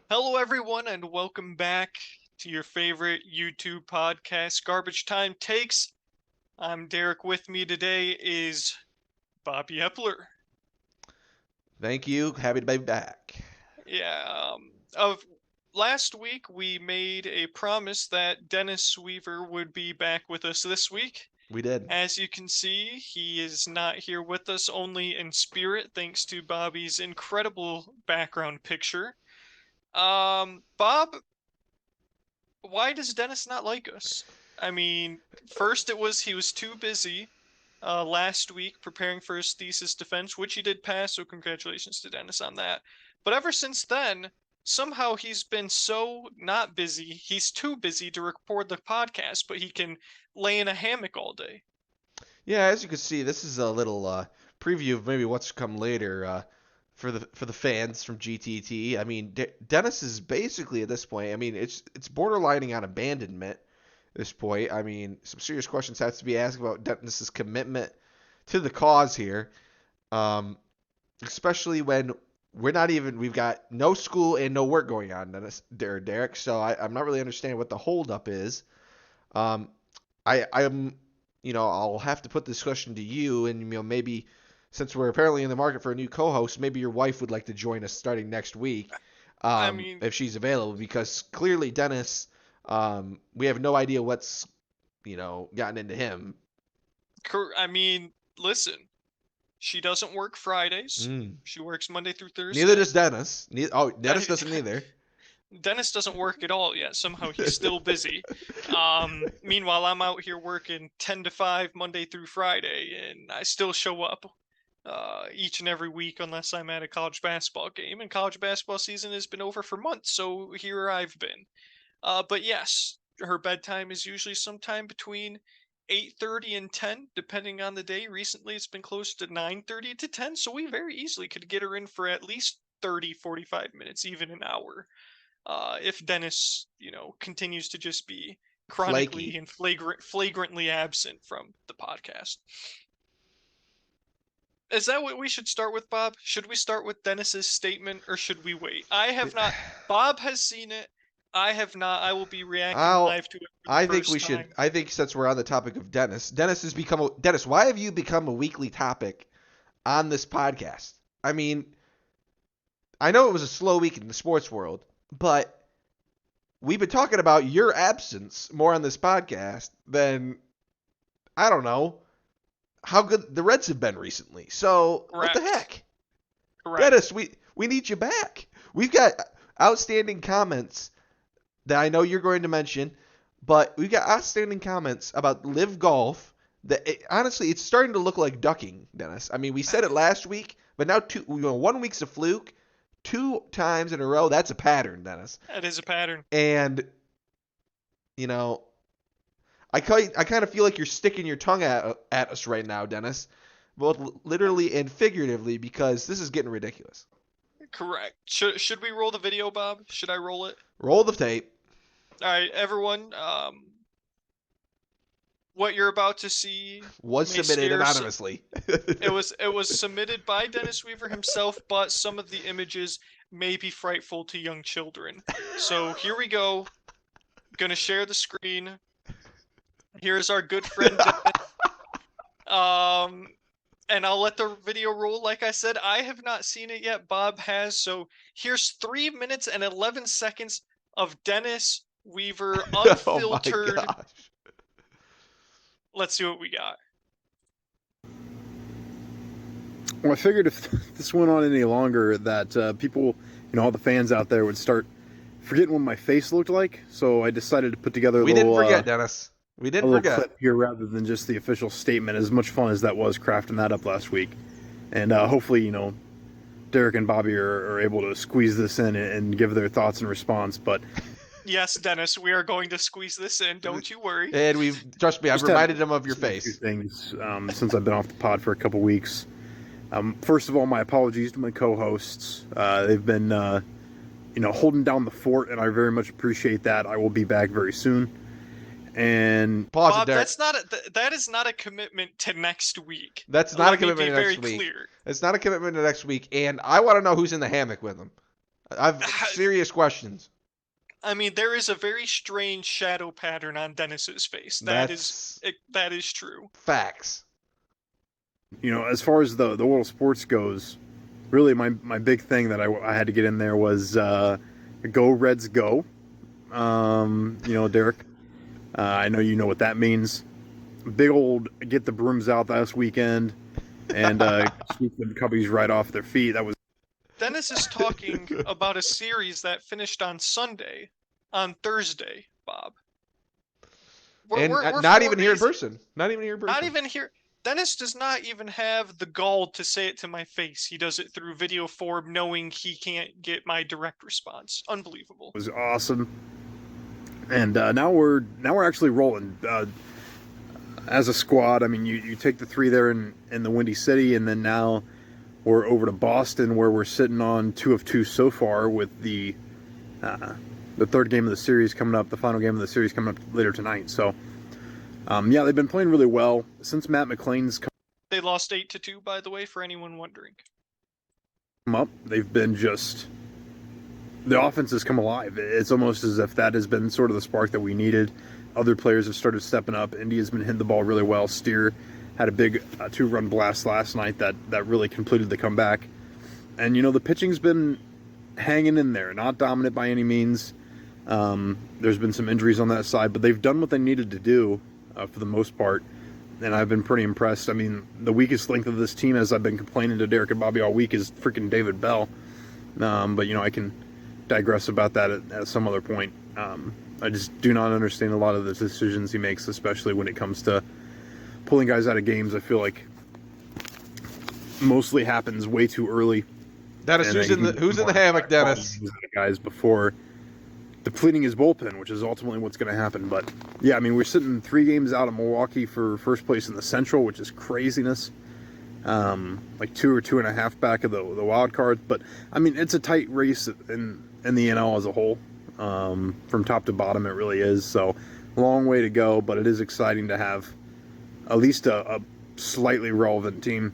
Hello, everyone, and welcome back to your favorite YouTube podcast, Garbage Time Takes. I'm Derek. With me today is Bobby Epler. Thank you. Happy to be back. Yeah, of last week we made a promise that Dennis Weaver would be back with us this week. We did. As you can see, he is not here with us, only in spirit, thanks to Bobby's incredible background picture. Bob, why does Dennis not like us? I mean, first it was he was too busy last week preparing for his thesis defense, which he did pass, so congratulations to Dennis on that. But ever since then, somehow he's been so not busy, he's too busy to record the podcast, but he can lay in a hammock all day. Yeah, as you can see, this is a little preview of maybe what's to come later for the fans from GTT. I mean, Dennis is basically at this point. I mean, it's borderlining on abandonment at this point. I mean, some serious questions have to be asked about Dennis's commitment to the cause here, um, especially when we've got no school and no work going on, Derek. So I'm not really understanding what the holdup is. Um, I'm I'll have to put this question to you, and maybe since we're apparently in the market for a new co-host, maybe your wife would like to join us starting next week, I mean, if she's available, because clearly Dennis, we have no idea what's gotten into him. listen, she doesn't work Fridays. Mm. She works Monday through Neither Thursday. does Dennis. Dennis doesn't either. Dennis doesn't work at all yet. Somehow he's still busy. Meanwhile, I'm out here working 10 to 5 Monday through Friday, and I still show up each and every week unless I'm at a college basketball game. And college basketball season has been over for months, so here I've been. But yes, her bedtime is usually sometime between 8:30 and 10, depending on the day. Recently, it's been close to 9:30 to 10, so we very easily could get her in for at least 30, 45 minutes, even an hour if Dennis, continues to just be chronically Flaky. and flagrantly absent from the podcast. Is that what we should start with, Bob? Should we start with Dennis's statement or should we wait? I have not. Bob has seen it. I have not. I will be reacting I'll. live to it for the I think we first should. time. I think since we're on the topic of Dennis, Dennis. Why have you become a weekly topic on this podcast? I mean, I know it was a slow week in the sports world, but we've been talking about your absence more on this podcast than I don't know how good the Reds have been recently. So what the Correct. heck, Dennis? Correct. We need you back. We've got outstanding comments that I know you're going to mention, but we've got outstanding comments about Live Golf. Honestly, it's starting to look like ducking, Dennis. I mean, we said it last week, but now 1 week's a fluke. 2 times in a row, that's a pattern, Dennis. That is a pattern. And you know, I kind of feel like you're sticking your tongue at us right now, Dennis, both literally and figuratively, because this is getting ridiculous. Correct. Should we roll the video, Bob? Should I roll it? Roll the tape. All right, everyone. What you're about to see Was may submitted scare anonymously. it was submitted by Dennis Weaver himself, but some of the images may be frightful to young children. So here we go. Gonna share the screen. Here's our good friend um and I'll let the video roll. Like I said, I have not seen it yet. Bob has. So here's 3 minutes and 11 seconds of Dennis Weaver Oh my unfiltered. gosh. Let's see what we got. Well, I figured if this went on any longer, that people, all the fans out there would start forgetting what my face looked like. So I decided to put together We didn't forget, Dennis. We a didn't little forget. clip here rather than just the official statement. As much fun as that was crafting that up last week, and hopefully, Derek and Bobby are able to squeeze this in and give their thoughts and response. But Yes, Dennis, we are going to squeeze this in. Don't you worry. And trust me, I've just have reminded him of your a few face. things since I've been off the pod for a couple weeks. First of all, my apologies to my co-hosts. They've been, holding down the fort, and I very much appreciate that. I will be back very soon. And Pause it, Bob, Derek. that is not a commitment to next week. That's not a Let me commitment be to very next week. clear. It's not a commitment to next week, and I want to know who's in the hammock with him. I've serious questions. I mean, there is a very strange shadow pattern on Dennis's face. That's That is true. facts. As far as the world of sports goes, really my big thing that I had to get in there was go Reds go. Derek, I know you know what that means. Big old get the brooms out last weekend and sweep the Cubbies right off their feet. That was Dennis is talking about a series that finished on Thursday, Bob. We're not even here in person. Not even here in person. Not even here. Dennis does not even have the gall to say it to my face. He does it through video form, knowing he can't get my direct response. Unbelievable. It was awesome. And now we're actually rolling as a squad. I mean, you take the 3 there in the Windy City, and then now we're over to Boston, where we're sitting on 2 of 2 so far, with the third game of the series coming up, the final game of the series coming up later tonight. So, they've been playing really well since Matt McLean's come. They lost 8-2, by the way, for anyone wondering. Up, they've been the offense has come alive. It's almost as if that has been sort of the spark that we needed. Other players have started stepping up. India's been hitting the ball really well. Steer had a big 2-run blast last night that really completed the comeback. And, the pitching's been hanging in there. Not dominant by any means. There's been some injuries on that side, but they've done what they needed to do for the most part. And I've been pretty impressed. I mean, the weakest link of this team, as I've been complaining to Derek and Bobby all week, is freaking David Bell. But, I can digress about that at some other point. I just do not understand a lot of the decisions he makes, especially when it comes to pulling guys out of games. I feel like mostly happens way too early. Dennis, who's in the hammock, Dennis? Guys, before depleting his bullpen, which is ultimately what's going to happen. But yeah, I mean, we're sitting 3 games out of Milwaukee for first place in the Central, which is craziness. Like 2 or 2.5 back of the wild card. But I mean, it's a tight race in the NL as a whole. From top to bottom, it really is. So long way to go, but it is exciting to have at least a slightly relevant team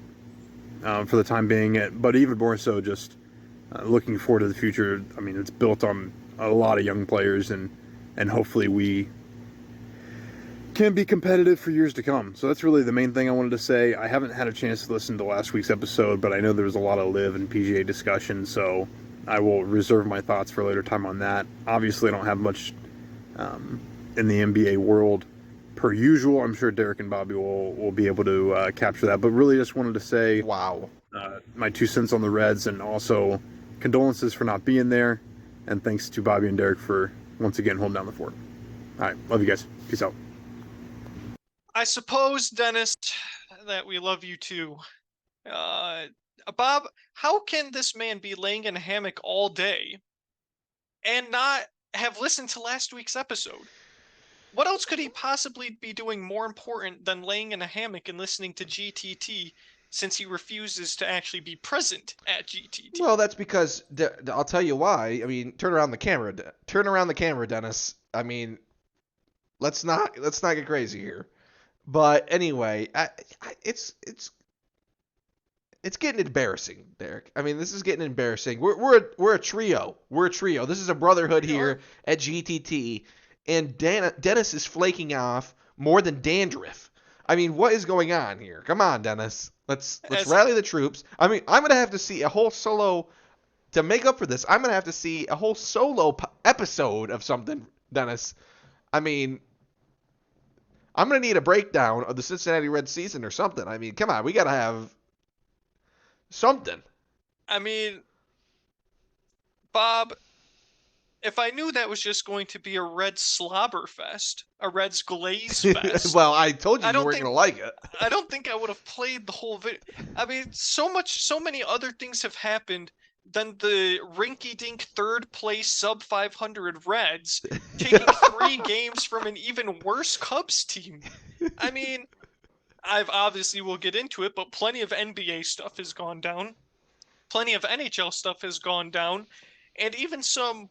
for the time being. But even more so, just looking forward to the future. I mean, it's built on a lot of young players, and hopefully we can be competitive for years to come. So that's really the main thing I wanted to say. I haven't had a chance to listen to last week's episode, but I know there was a lot of LIV and PGA discussion, so I will reserve my thoughts for a later time on that. Obviously, I don't have much in the NBA world per usual. I'm sure Derek and Bobby will be able to capture that, but really just wanted to say wow, my 2 cents on the Reds, and also condolences for not being there, and thanks to Bobby and Derek for once again holding down the fort. All right, love you guys. Peace out. I suppose, Dennis, that we love you too. Bob, how can this man be laying in a hammock all day and not have listened to last week's episode? What else could he possibly be doing more important than laying in a hammock and listening to GTT, since he refuses to actually be present at GTT? Well, that's because I'll tell you why. I mean, turn around the camera, Dennis. I mean, let's not get crazy here. But anyway, it's getting embarrassing, Derek. I mean, this is getting embarrassing. We're a trio. We're a trio. This is a brotherhood here at GTT, and Dennis is flaking off more than dandruff. I mean, what is going on here? Come on, Dennis. Let's rally the troops. I mean, I'm gonna have to see a whole solo to make up for this. I'm gonna have to see a whole solo episode of something, Dennis. I mean, I'm gonna need a breakdown of the Cincinnati Reds season or something. I mean, come on, we gotta have something. I mean, Bob, if I knew that was just going to be a Reds slobber fest, a Reds glaze fest. Well, I told you you weren't going to like it. I don't think I would have played the whole video. I mean, so many other things have happened than the rinky-dink third place sub 500 Reds taking 3 games from an even worse Cubs team. I mean, obviously we'll get into it, but plenty of NBA stuff has gone down. Plenty of NHL stuff has gone down. And even some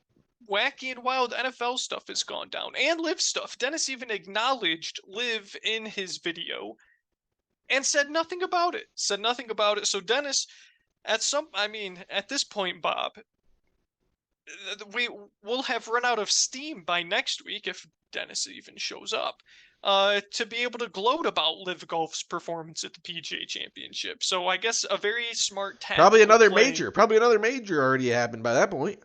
wacky and wild NFL stuff has gone down. And LIV stuff. Dennis even acknowledged LIV in his video and said nothing about it. So Dennis, at this point, Bob, we'll have run out of steam by next week if Dennis even shows up. To be able to gloat about Live Golf's performance at the PGA Championship. So I guess a very smart Probably tactical another play. major. Probably another major already happened by that point.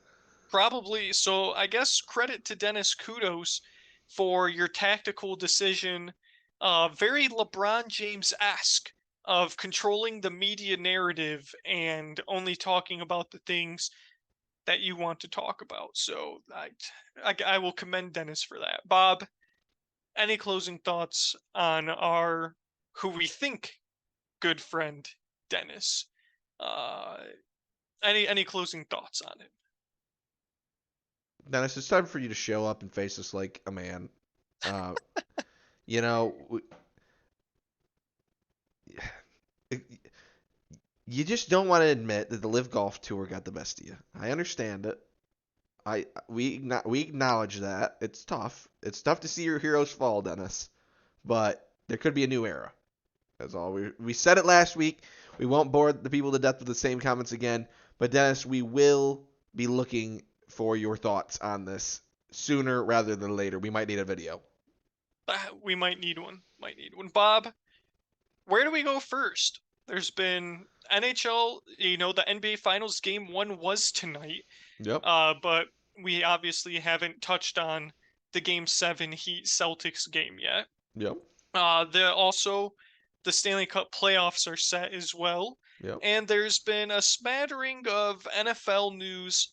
Probably. So I guess credit to Dennis, kudos for your tactical decision. Very LeBron James-esque of controlling the media narrative and only talking about the things that you want to talk about. So I will commend Dennis for that. Bob, any closing thoughts on our who we think good friend Dennis? Uh, any closing thoughts on him? Dennis, it's time for you to show up and face us like a man. Uh, you know, you just don't want to admit that the Live Golf Tour got the best of you. I understand it. We acknowledge that. It's tough. It's tough to see your heroes fall, Dennis. But there could be a new era. That's all. We said it last week. We won't bore the people to death with the same comments again. But Dennis, we will be looking for your thoughts on this sooner rather than later. We might need a video. We might need one. Bob, where do we go first? There's been NHL, the NBA Finals Game 1 was tonight. Yep. But we obviously haven't touched on the Game 7 Heat Celtics game yet. Yep. The Stanley Cup playoffs are set as well. Yep. And there's been a smattering of NFL news,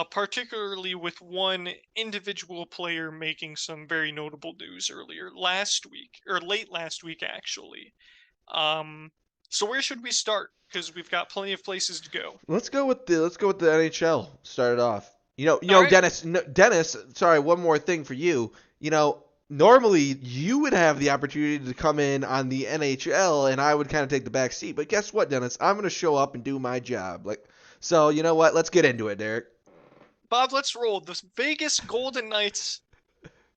particularly with one individual player making some very notable news late last week, actually. So where should we start? Because we've got plenty of places to go. Let's go with the NHL. Start it off. Right. Dennis. Sorry, one more thing for you. Normally you would have the opportunity to come in on the NHL, and I would kind of take the back seat. But guess what, Dennis? I'm gonna show up and do my job. So you know what? Let's get into it, Derek. Bob, let's roll. The Vegas Golden Knights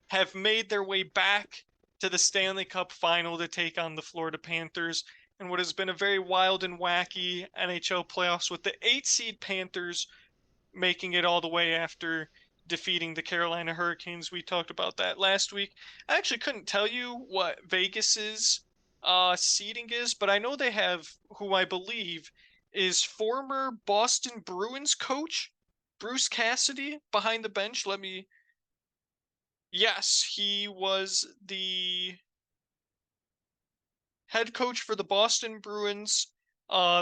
have made their way back to the Stanley Cup final to take on the Florida Panthers in what has been a very wild and wacky NHL playoffs, with the 8-seed Panthers making it all the way after defeating the Carolina Hurricanes. We talked about that last week. I actually couldn't tell you what Vegas's seeding is, but I know they have who I believe is former Boston Bruins coach Bruce Cassidy behind the bench. Yes, he was the head coach for the Boston Bruins.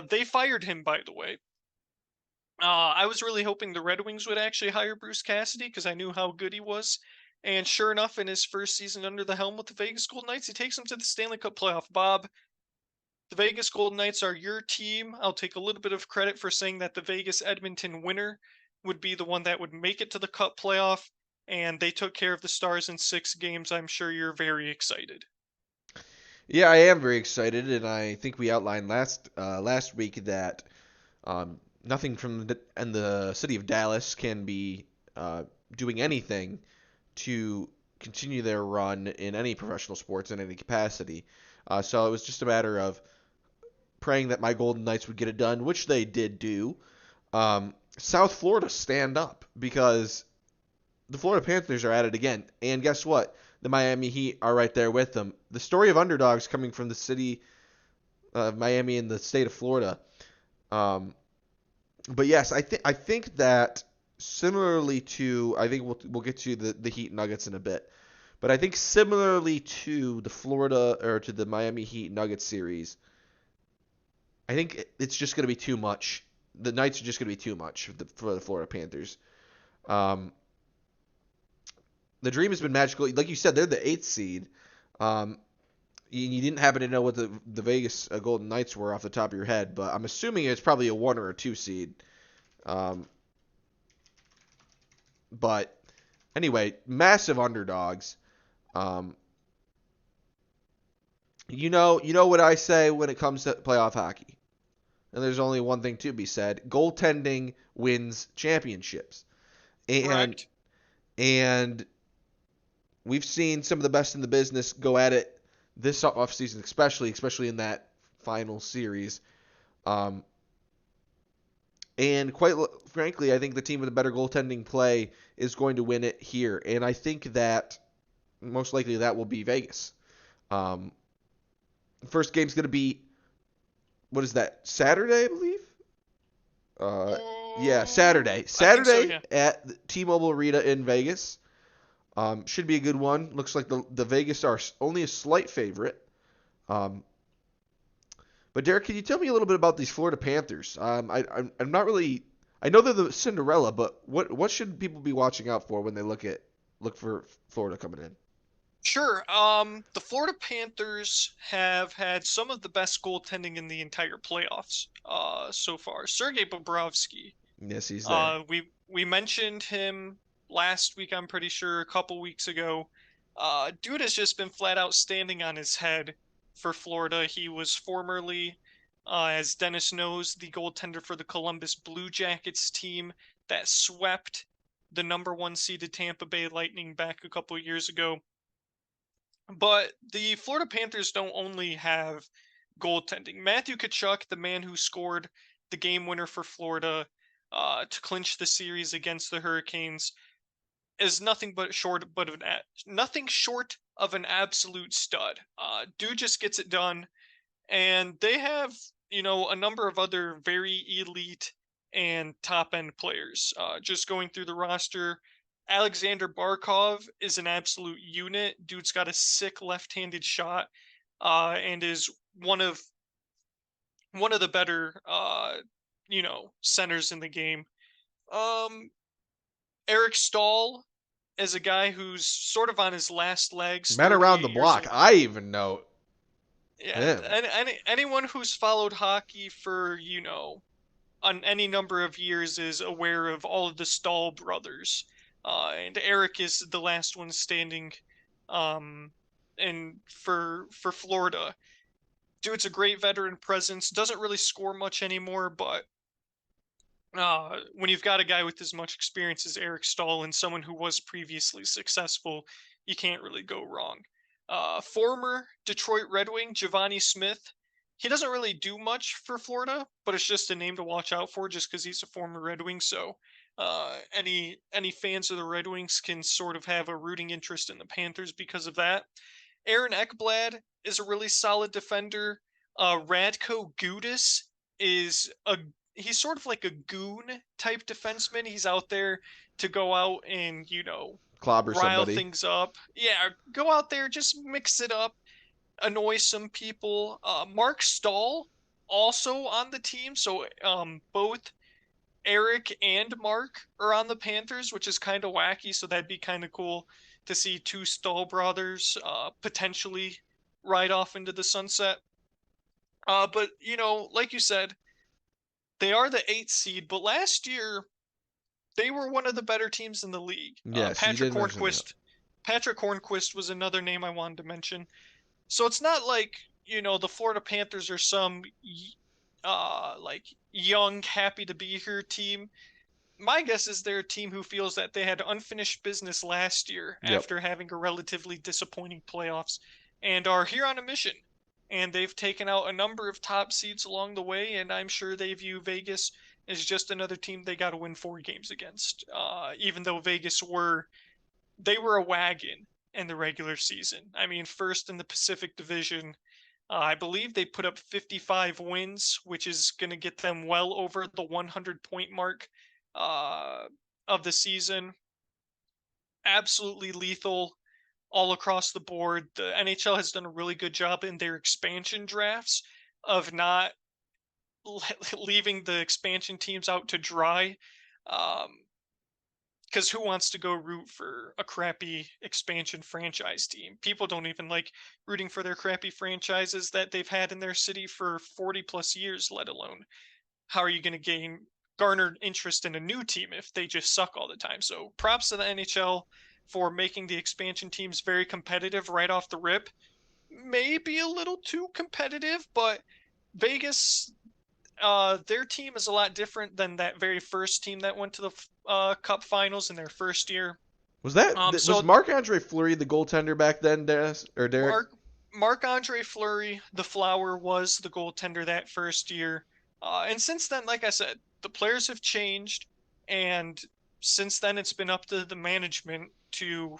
They fired him, by the way. I was really hoping the Red Wings would actually hire Bruce Cassidy because I knew how good he was. And sure enough, in his first season under the helm with the Vegas Golden Knights, he takes them to the Stanley Cup playoff. Bob, the Vegas Golden Knights are your team. I'll take a little bit of credit for saying that the Vegas Edmonton winner would be the one that would make it to the Cup playoff. And they took care of the Stars in 6 games. I'm sure you're very excited. Yeah, I am very excited, and I think we outlined last week that nothing from the city of Dallas can be doing anything to continue their run in any professional sports in any capacity. So it was just a matter of praying that my Golden Knights would get it done, which they did do. South Florida, stand up, because the Florida Panthers are at it again. And guess what? The Miami Heat are right there with them. The story of underdogs coming from the city of Miami and the state of Florida. But yes, I think that similarly to, I think we'll get to the Heat Nuggets in a bit, but I think similarly to the Miami Heat Nuggets series, I think it's just going to be too much. The Knights are just going to be too much for the Florida Panthers. The dream has been magical. Like you said, they're the 8th seed. You didn't happen to know what the Vegas Golden Knights were off the top of your head, but I'm assuming it's probably a 1 or a 2 seed. But anyway, massive underdogs. You know what I say when it comes to playoff hockey. And there's only one thing to be said. Goaltending wins championships. Correct. And we've seen some of the best in the business go at it this offseason, especially in that final series. And frankly, I think the team with the better goaltending play is going to win it here. And I think that most likely that will be Vegas. First game's going to be, what is that, Saturday, I believe? Yeah, Saturday. I think Saturday so, yeah. at the T-Mobile Arena in Vegas. Should be a good one. Looks like the Vegas are only a slight favorite. But Derek, can you tell me a little bit about these Florida Panthers? I'm not really. I know they're the Cinderella, but what should people be watching out for when they look for Florida coming in? Sure. The Florida Panthers have had some of the best goaltending in the entire playoffs so far. Sergei Bobrovsky. Yes, he's there. We mentioned him last week, I'm pretty sure, a couple weeks ago. Dude has just been flat out standing on his head for Florida. He was formerly, as Dennis knows, the goaltender for the Columbus Blue Jackets team that swept the number 1 seeded Tampa Bay Lightning back a couple years ago. But the Florida Panthers don't only have goaltending. Matthew Tkachuk, the man who scored the game winner for Florida to clinch the series against the Hurricanes, is nothing short of an absolute stud. Dude just gets it done, and they have a number of other very elite and top end players. Just going through the roster. Alexander Barkov is an absolute unit. Dude's got a sick left-handed shot, and is one of the better, centers in the game. Eric Stahl is a guy who's sort of on his last legs. Man around the 38 years block. old. I even know Yeah, him. anyone who's followed hockey for on any number of years is aware of all of the Stahl brothers. And Eric is the last one standing, and for Florida. Dude's a great veteran presence. Doesn't really score much anymore, but when you've got a guy with as much experience as Eric Stahl and someone who was previously successful, you can't really go wrong. Former Detroit Red Wing Giovanni Smith. He doesn't really do much for Florida, but it's just a name to watch out for just because he's a former Red Wing. So any fans of the Red Wings can sort of have a rooting interest in the Panthers because of that. Aaron Ekblad is a really solid defender. Radko Gudas he's sort of like a goon type defenseman. He's out there to go out and Clobber rile somebody. things up. Yeah, go out there, just mix it up, annoy some people. Mark Stahl also on the team, so both Eric and Mark are on the Panthers, which is kind of wacky. So that'd be kind of cool to see two Stahl brothers potentially ride off into the sunset. But like you said, they are the 8th seed. But last year, they were one of the better teams in the league. Yes, you did mention that. Patrick Hornquist was another name I wanted to mention. So it's not like the Florida Panthers are some like young, happy to be here team. My guess is they're a team who feels that they had unfinished business last year after having a relatively disappointing playoffs, and are here on a mission. And they've taken out a number of top seeds along the way, and I'm sure they view Vegas as just another team they got to win 4 games against. Even though Vegas were a wagon in the regular season. I mean, first in the Pacific Division. I believe they put up 55 wins, which is going to get them well over the 100-point mark of the season. Absolutely lethal all across the board. The NHL has done a really good job in their expansion drafts of not leaving the expansion teams out to dry. Because who wants to go root for a crappy expansion franchise team? People don't even like rooting for their crappy franchises that they've had in their city for 40 plus years, let alone how are you going to garner interest in a new team if they just suck all the time? So props to the NHL for making the expansion teams very competitive right off the rip. Maybe a little too competitive, but Vegas, their team is a lot different than that very first team that went to the Cup Finals in their first year. Was Marc-Andre Fleury the goaltender back then, Derek? Marc-Andre Fleury, the Flower, was the goaltender that first year. And since then, like I said, the players have changed, and since then it's been up to the management to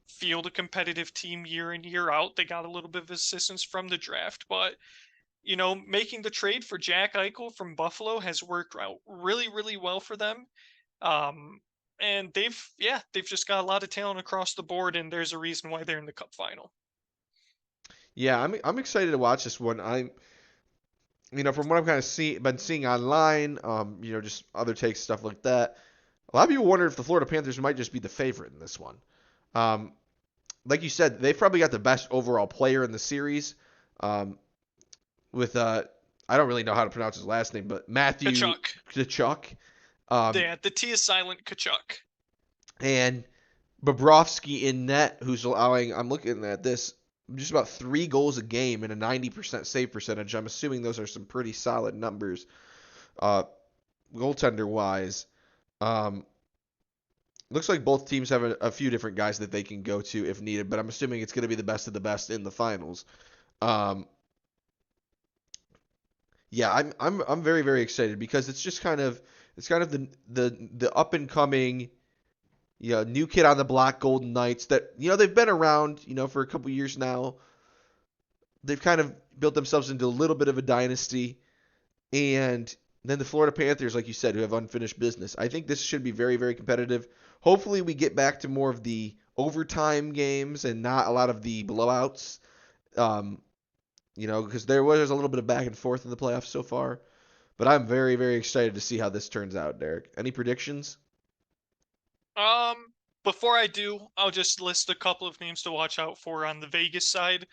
field a competitive team year in year out. They got a little bit of assistance from the draft, but making the trade for Jack Eichel from Buffalo has worked out really, really well for them. Um, and they've just got a lot of talent across the board, and there's a reason why they're in the Cup final. Yeah, I'm excited to watch this one. From what I've kind of been seeing online, just other takes, stuff like that. A lot of people wonder if the Florida Panthers might just be the favorite in this one. Um, like you said, they've probably got the best overall player in the series. Um, with I don't really know how to pronounce his last name, but Matthew Kachuk. Tkachuk. Um, Yeah, the T is silent. Kachuk. and Bobrovsky in net, who's allowing, I'm looking at this, just about 3 goals a game and a 90% save percentage. I'm assuming those are some pretty solid numbers, goaltender wise. Um, looks like both teams have a few different guys that they can go to if needed, but I'm assuming it's going to be the best of the best in the finals. Um, yeah, I'm very very excited because it's kind of the up and coming new kid on the block Golden Knights that they've been around for a couple years now. They've kind of built themselves into a little bit of a dynasty, and then the Florida Panthers, like you said, who have unfinished business. I think this should be very very competitive. Hopefully, we get back to more of the overtime games and not a lot of the blowouts. Um, because there's a little bit of back and forth in the playoffs so far. But I'm very, very excited to see how this turns out, Derek. Any predictions? Before I do, I'll just list a couple of names to watch out for on the Vegas side.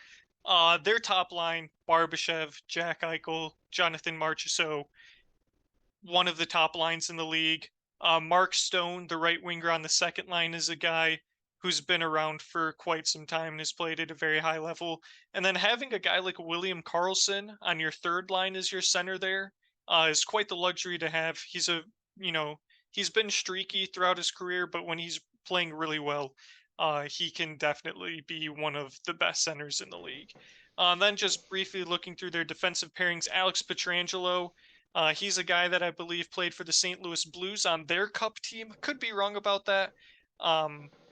Their top line: Barbashev, Jack Eichel, Jonathan Marchessault, one of the top lines in the league. Mark Stone, the right winger on the second line, is a guy who's been around for quite some time and has played at a very high level. And then having a guy like William Karlsson on your third line as your center there is quite the luxury to have. You know, he's been streaky throughout his career, but when he's playing really well, he can definitely be one of the best centers in the league. Then just briefly looking through their defensive pairings: Alex Pietrangelo. He's a guy that I believe played for the St. Louis Blues on their Cup team. Could be wrong about that.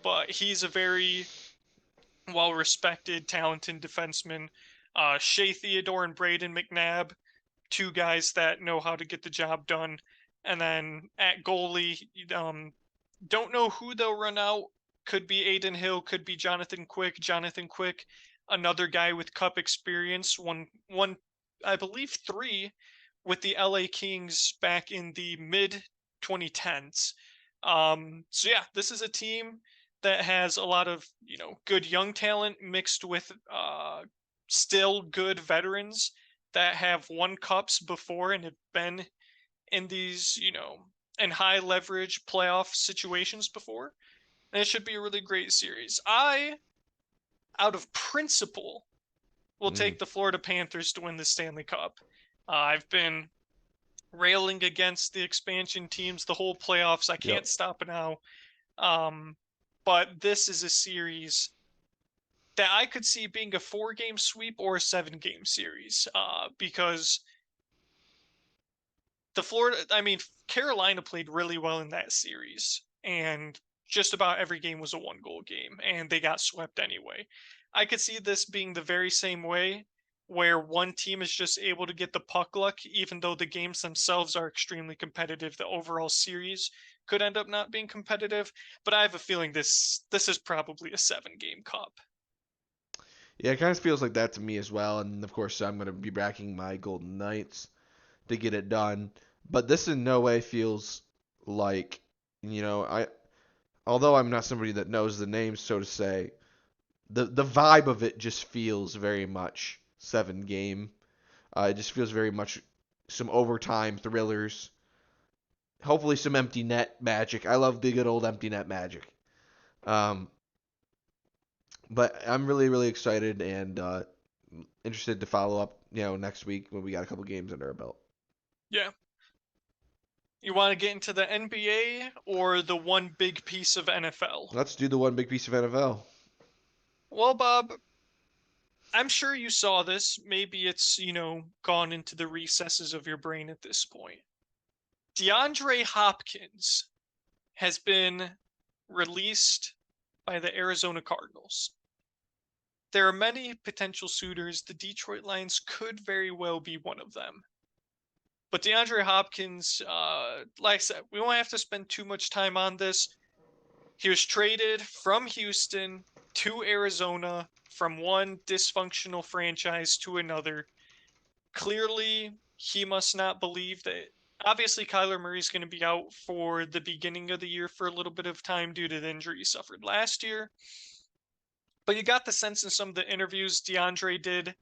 But he's a very well-respected, talented defenseman. Shea Theodore and Braden McNabb, two guys that know how to get the job done. And then at goalie, don't know who they'll run out. Could be Aiden Hill, could be Jonathan Quick. Jonathan Quick, another guy with Cup experience, one, I believe three, with the LA Kings back in the mid 2010s. So yeah, this is a team that has a lot of good young talent mixed with still good veterans that have won cups before and have been in these in high leverage playoff situations before. And it should be a really great series. I, out of principle, will Mm, take the Florida Panthers to win the Stanley Cup. I've been railing against the expansion teams the whole playoffs. I yep. can't stop it now. Um, but this is a series that I could see being a 4-game sweep or a 7-game series. Because Carolina played really well in that series, and just about every game was a 1-goal game, and they got swept anyway. I could see this being the very same way, where one team is just able to get the puck luck, even though the games themselves are extremely competitive. The overall series could end up not being competitive, but I have a feeling this is probably a 7-game cup. Yeah, it kind of feels like that to me as well. And of course, I'm going to be backing my Golden Knights to get it done. But this in no way feels like, I although I'm not somebody that knows the names, so to say, the vibe of it just feels very much 7 game. It just feels very much some overtime thrillers. Hopefully some empty net magic. I love the good old empty net magic. Um, but I'm really really excited and interested to follow up. Next week when we got a couple games under our belt. Yeah. You want to get into the NBA or the one big piece of NFL? Let's do the one big piece of NFL. Well, Bob, I'm sure you saw this. Maybe it's, gone into the recesses of your brain at this point. DeAndre Hopkins has been released by the Arizona Cardinals. There are many potential suitors. The Detroit Lions could very well be one of them. But DeAndre Hopkins, like I said, we won't have to spend too much time on this. He was traded from Houston to Arizona, from one dysfunctional franchise to another. Clearly, he must not believe that. Obviously, Kyler Murray's going to be out for the beginning of the year for a little bit of time due to the injury he suffered last year. But you got the sense in some of the interviews DeAndre did,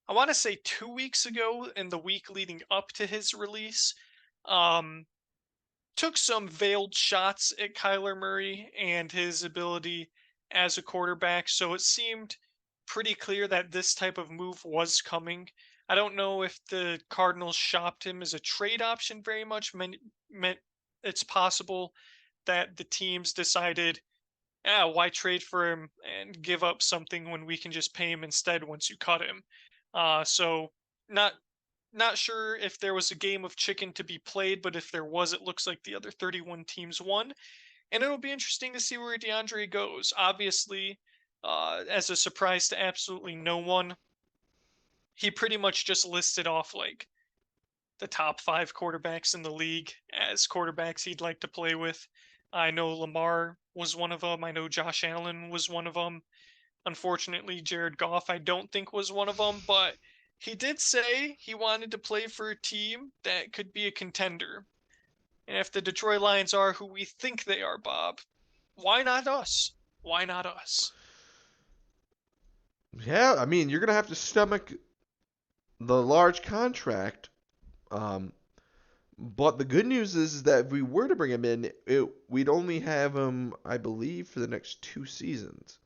I want to say 2 weeks ago, in the week leading up to his release, took some veiled shots at Kyler Murray and his ability as a quarterback. So it seemed pretty clear that this type of move was coming. I don't know if the Cardinals shopped him as a trade option very much. Meant it's possible that the teams decided, why trade for him and give up something when we can just pay him instead once you cut him. So not sure if there was a game of chicken to be played, but if there was, it looks like the other 31 teams won. And it'll be interesting to see where DeAndre goes. Obviously, as a surprise to absolutely no one, he pretty much just listed off like the top 5 quarterbacks in the league as quarterbacks he'd like to play with. I know Lamar was one of them. I know Josh Allen was one of them. Unfortunately, Jared Goff, I don't think was one of them, but he did say he wanted to play for a team that could be a contender. And if the Detroit Lions are who we think they are, Bob, why not us? Why not us? Yeah, I mean, you're going to have to stomach the large contract. But the good news is that if we were to bring him in, we'd only have him, I believe, for the next 2 seasons.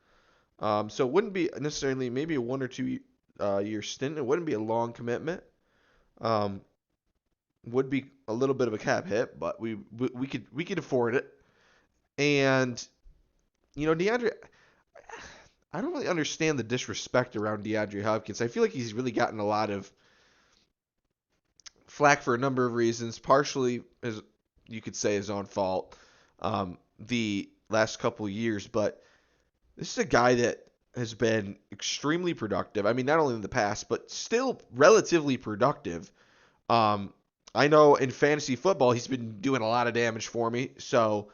So it wouldn't be necessarily maybe a 1 or 2 year stint. It wouldn't be a long commitment. Would be a little bit of a cap hit, but we could afford it. And DeAndre, I don't really understand the disrespect around DeAndre Hopkins. I feel like he's really gotten a lot of flack for a number of reasons. Partially, as you could say, his own fault. The last couple of years, but this is a guy that has been extremely productive. I mean, not only in the past, but still relatively productive. I know in fantasy football, he's been doing a lot of damage for me. So,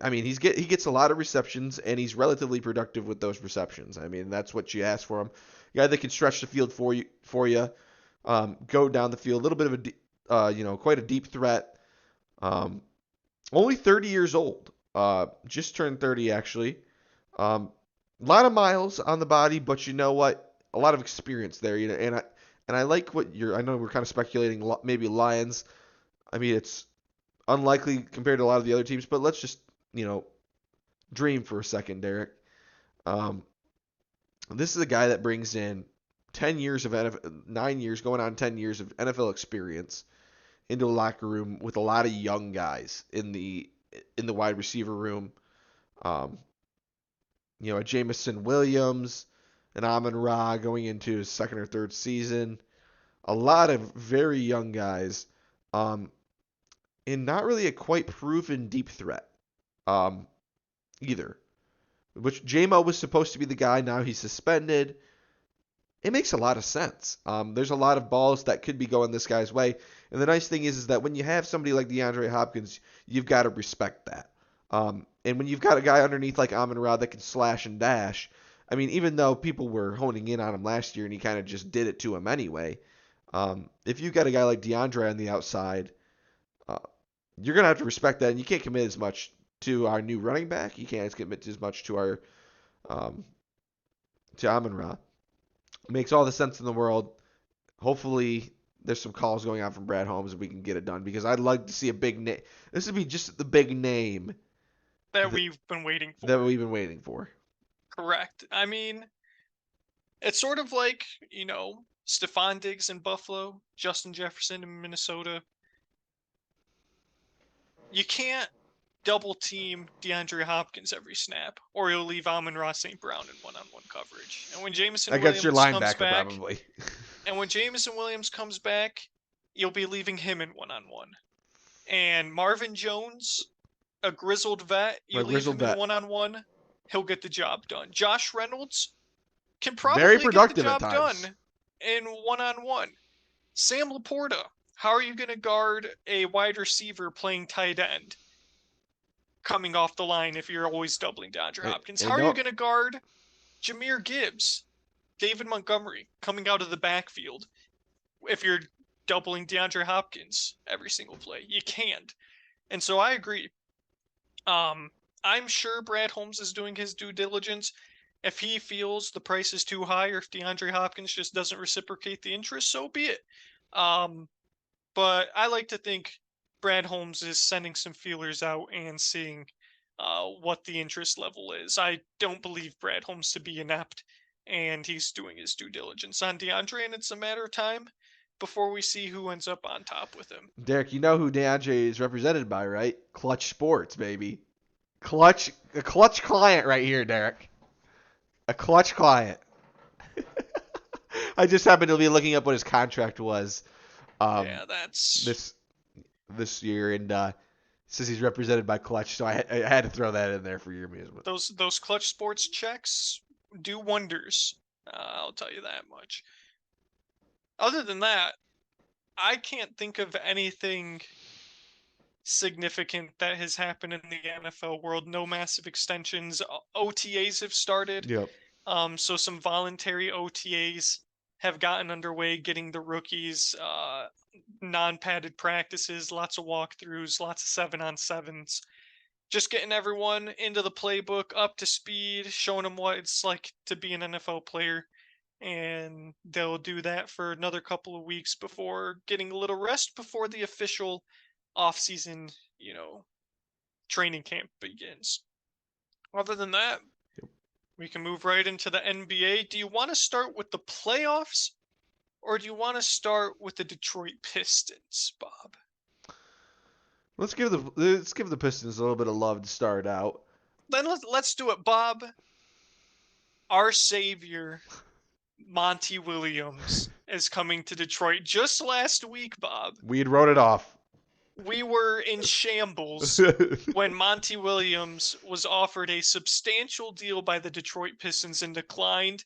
I mean, he gets a lot of receptions, and he's relatively productive with those receptions. I mean, that's what you ask for him. A guy that can stretch the field for you, go down the field, a little bit of quite a deep threat. Only 30 years old. Just turned 30 actually. A lot of miles on the body, but you know what? A lot of experience there. And I like what I know we're kind of speculating maybe Lions. I mean, it's unlikely compared to a lot of the other teams, but let's just dream for a second, Derek. This is a guy that brings in 10 years of NFL, 9 years, going on 10 years of NFL experience into a locker room with a lot of young guys in the wide receiver room. A Jameson Williams, an Amon-Ra going into his second or third season. A lot of very young guys. And not really a quite proven deep threat either. Which J-Mo was supposed to be the guy. Now he's suspended. It makes a lot of sense. There's a lot of balls that could be going this guy's way. And the nice thing is that when you have somebody like DeAndre Hopkins, you've got to respect that. And when you've got a guy underneath like Amon-Ra that can slash and dash, I mean, even though people were honing in on him last year and he kind of just did it to him anyway, if you've got a guy like DeAndre on the outside, you're going to have to respect that. And you can't commit as much to our new running back. You can't commit as much to our to Amon-Ra. Makes all the sense in the world. Hopefully, there's some calls going on from Brad Holmes and we can get it done because I'd like to see a big name. This would be just the big name that we've been waiting for. Correct. I mean, it's sort of like, Stephon Diggs in Buffalo, Justin Jefferson in Minnesota. You can't double team DeAndre Hopkins every snap, or you'll leave Amon-Ra St. Brown in one-on-one coverage. And when Jameson Williams your comes linebacker back, probably. and when Jameson Williams comes back, you'll be leaving him in one-on-one. And Marvin Jones, a grizzled vet, you A leave grizzled him in vet. one-on-one, he'll get the job done. Josh Reynolds can Very probably get the productive at job times. done in one-on-one. Sam Laporta, how are you going to guard a wide receiver playing tight end coming off the line if you're always doubling DeAndre Hopkins? How are you going to guard Jahmyr Gibbs, David Montgomery coming out of the backfield if you're doubling DeAndre Hopkins every single play? You can't. And so I agree. I'm sure Brad Holmes is doing his due diligence. If he feels the price is too high, or if DeAndre Hopkins just doesn't reciprocate the interest, so be it. But I like to think Brad Holmes is sending some feelers out and seeing what the interest level is. I don't believe Brad Holmes to be inept, and he's doing his due diligence on DeAndre, and it's a matter of time before we see who ends up on top with him. Derek, you know who DeAndre is represented by, right? Clutch Sports, baby. A clutch client right here, Derek. A clutch client. I just happened to be looking up what his contract was. Yeah, that's this year, and says he's represented by Clutch, so I had to throw that in there for your amusement. those Clutch Sports checks do wonders. I'll tell you that much. Other than that, I can't think of anything significant that has happened in the NFL world. No massive extensions. OTAs have started. Yep. So some voluntary OTAs have gotten underway, getting the rookies non-padded practices, lots of walkthroughs, lots of 7-on-7s. Just getting everyone into the playbook, up to speed, showing them what it's like to be an NFL player. And they'll do that for another couple of weeks before getting a little rest before the official off-season, training camp begins. Other than that, we can move right into the NBA. Do you want to start with the playoffs, or do you want to start with the Detroit Pistons, Bob? Let's give the Pistons a little bit of love to start out. Then let's do it, Bob. Our savior, Monty Williams, is coming to Detroit just last week, Bob. We had wrote it off. We were in shambles when Monty Williams was offered a substantial deal by the Detroit Pistons and declined.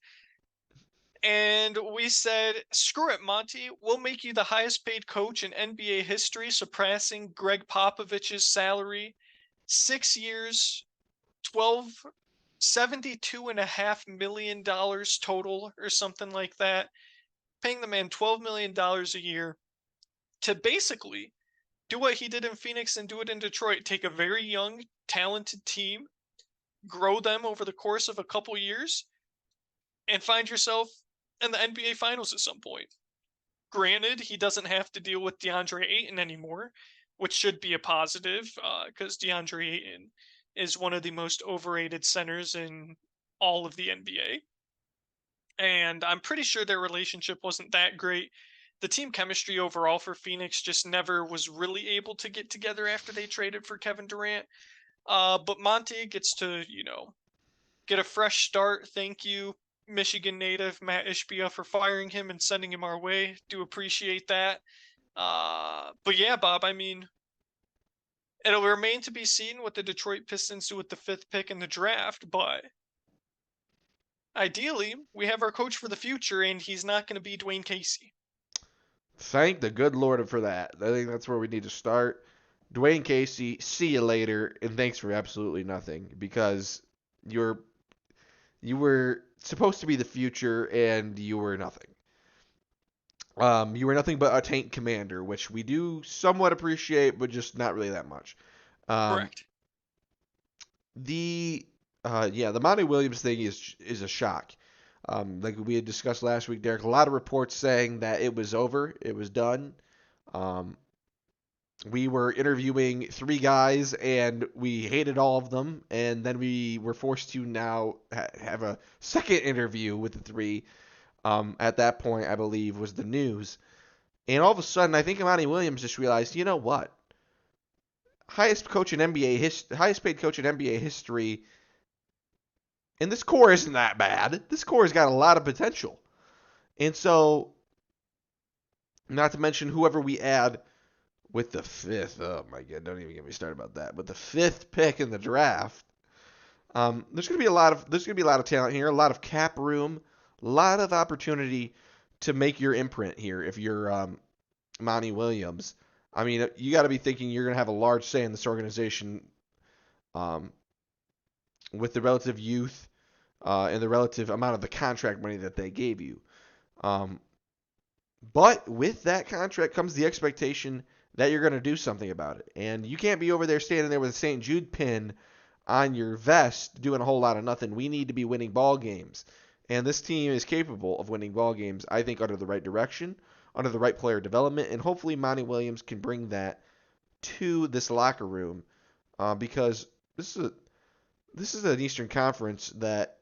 And we said, screw it, Monty. We'll make you the highest paid coach in NBA history, surpassing Greg Popovich's salary. 6 years, $72.5 million total or something like that. Paying the man $12 million a year to basically do what he did in Phoenix and do it in Detroit. Take a very young, talented team, grow them over the course of a couple years, and find yourself in the NBA Finals at some point. Granted, he doesn't have to deal with DeAndre Ayton anymore, which should be a positive, because DeAndre Ayton is one of the most overrated centers in all of the NBA. And I'm pretty sure their relationship wasn't that great. The team chemistry overall for Phoenix just never was really able to get together after they traded for Kevin Durant. But Monty gets to, get a fresh start. Thank you, Michigan native Matt Ishbia, for firing him and sending him our way. Do appreciate that. But yeah, Bob, I mean, it'll remain to be seen what the Detroit Pistons do with the 5th pick in the draft, but ideally, we have our coach for the future, and he's not going to be Dwayne Casey. Thank the good Lord for that. I think that's where we need to start. Dwayne Casey, see you later, and thanks for absolutely nothing, because you were supposed to be the future, and you were nothing. You were nothing but a tank commander, which we do somewhat appreciate, but just not really that much. Correct. The Monty Williams thing is a shock. Like we had discussed last week, Derek, a lot of reports saying that it was over, it was done. We were interviewing 3 guys, and we hated all of them, and then we were forced to now have a second interview with the 3. At that point, I believe, was the news. And all of a sudden, I think Monty Williams just realized, you know what? Highest paid coach in NBA history. And this core isn't that bad. This core has got a lot of potential. And so, not to mention whoever we add with the fifth. Oh my god, don't even get me started about that. With the fifth pick in the draft, there's gonna be a lot of talent here, a lot of cap room, a lot of opportunity to make your imprint here. If you're Monty Williams, I mean, you got to be thinking you're gonna have a large say in this organization, um, with the relative youth and the relative amount of the contract money that they gave you. Um, but with that contract comes the expectation that you're going to do something about it. And you can't be over there standing there with a St. Jude pin on your vest doing a whole lot of nothing. We need to be winning ball games. And this team is capable of winning ball games, I think, under the right direction, under the right player development. And hopefully Monty Williams can bring that to this locker room because this is an Eastern Conference that,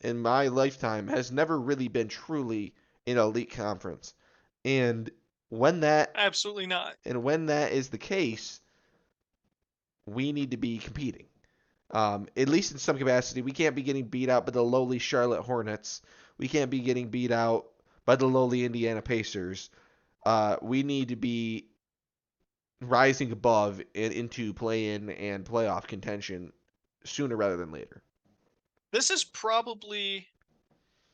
in my lifetime, has never really been truly an elite conference. And when that Absolutely not. when that is the case, we need to be competing. At least in some capacity, we can't be getting beat out by the lowly Charlotte Hornets. We can't be getting beat out by the lowly Indiana Pacers. We need to be rising above and into play-in and playoff contention sooner rather than later. This is probably,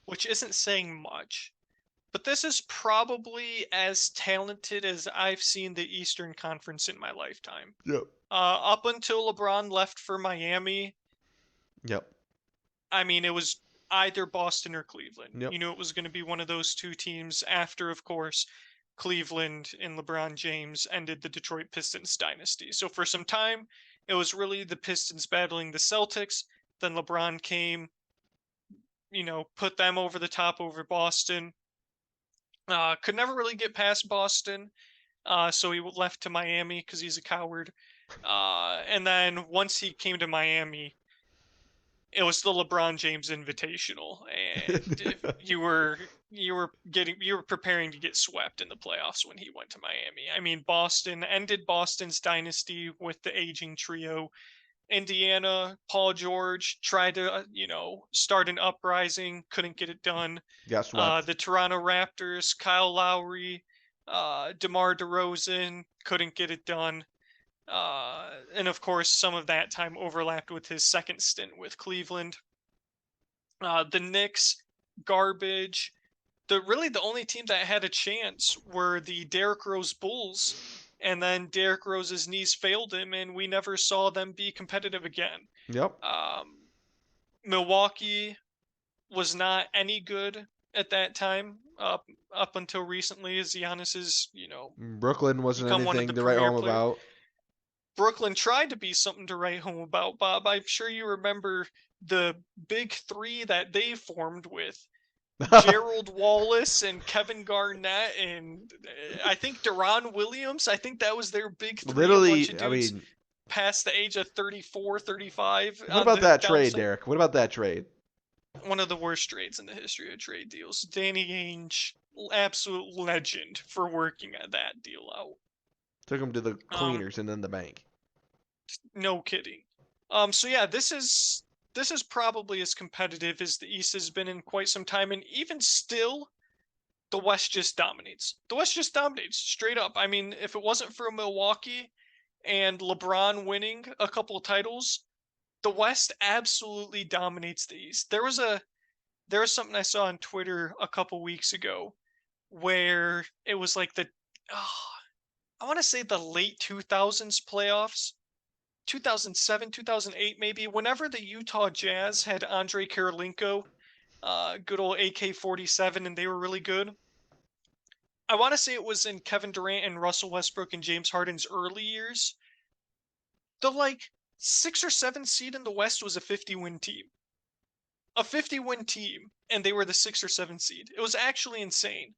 which isn't saying much, but this is probably as talented as I've seen the Eastern Conference in my lifetime. Yep. Up until LeBron left for Miami, Yep. I mean, it was either Boston or Cleveland. Yep. You knew it was going to be one of those two teams after, of course, Cleveland and LeBron James ended the Detroit Pistons dynasty. So for some time, it was really the Pistons battling the Celtics. Then LeBron came, put them over the top over Boston. Could never really get past Boston. So he left to Miami because he's a coward. And then once he came to Miami, it was the LeBron James Invitational, and you were preparing to get swept in the playoffs when he went to Miami. I mean, Boston ended Boston's dynasty with the aging trio. Indiana, Paul George tried to, start an uprising, couldn't get it done. Got swept. The Toronto Raptors, Kyle Lowry, DeMar DeRozan, couldn't get it done. And of course, some of that time overlapped with his second stint with Cleveland. The Knicks, garbage. The only team that had a chance were the Derrick Rose Bulls, and then Derrick Rose's knees failed him, and we never saw them be competitive again. Yep. Milwaukee was not any good at that time, up until recently, as Giannis is, Brooklyn wasn't become one of anything the to write premier home players. about. Brooklyn tried to be something to write home about, Bob. I'm sure you remember the big three that they formed with Gerald Wallace and Kevin Garnett and I think Deron Williams. I think that was their big three. Literally, I mean, past the age of 34, 35. What about that trade, Derek? What about that trade? One of the worst trades in the history of trade deals. Danny Ainge, absolute legend for working at that deal out. Took him to the cleaners and then the bank. No kidding. So yeah, this is probably as competitive as the East has been in quite some time, and even still, the West just dominates. The West just dominates, straight up. I mean, if it wasn't for Milwaukee and LeBron winning a couple of titles, the West absolutely dominates the East. There was something I saw on Twitter a couple weeks ago where it was like I want to say the late 2000s playoffs. 2007, 2008, maybe, whenever the Utah Jazz had Andre Karolinko, good old AK-47, and they were really good. I want to say it was in Kevin Durant and Russell Westbrook and James Harden's early years. The 6 or 7 seed in the West was a 50-win team. A 50-win team, and they were the 6 or 7 seed. It was actually insane.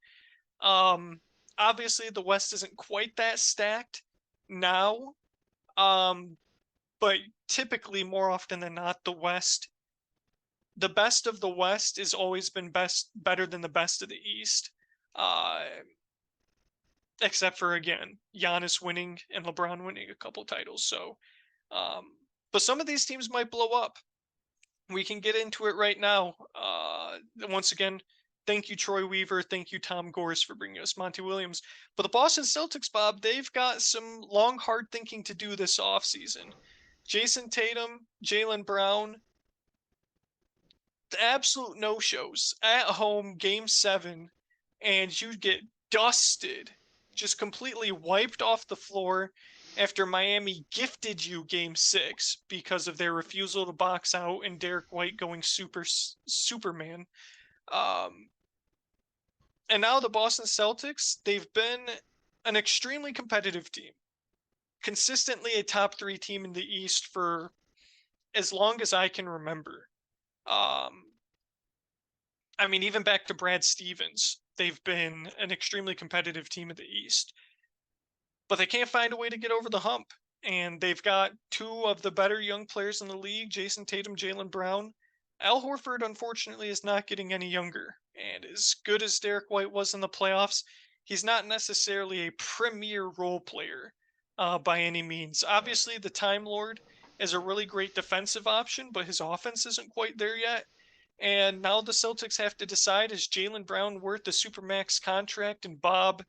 Obviously, the West isn't quite that stacked now. But typically, more often than not, the best of the West has always been better than the best of the East. Except for, again, Giannis winning and LeBron winning a couple titles. So, but some of these teams might blow up. We can get into it right now. Once again, Thank you, Troy Weaver. Thank you, Tom Gores, for bringing us Monty Williams. But the Boston Celtics, Bob, they've got some long, hard thinking to do this offseason. Jason Tatum, Jaylen Brown, the absolute no-shows at home, Game 7, and you get dusted, just completely wiped off the floor after Miami gifted you Game 6 because of their refusal to box out and Derek White going Superman. And now the Boston Celtics, they've been an extremely competitive team, consistently a top 3 team in the East for as long as I can remember. I mean, even back to Brad Stevens, they've been an extremely competitive team in the East. But they can't find a way to get over the hump. And they've got 2 of the better young players in the league, Jason Tatum, Jaylen Brown. Al Horford, unfortunately, is not getting any younger. And as good as Derek White was in the playoffs, he's not necessarily a premier role player by any means. Obviously, the Time Lord is a really great defensive option, but his offense isn't quite there yet. And now the Celtics have to decide, is Jaylen Brown worth the Supermax contract? And Bob,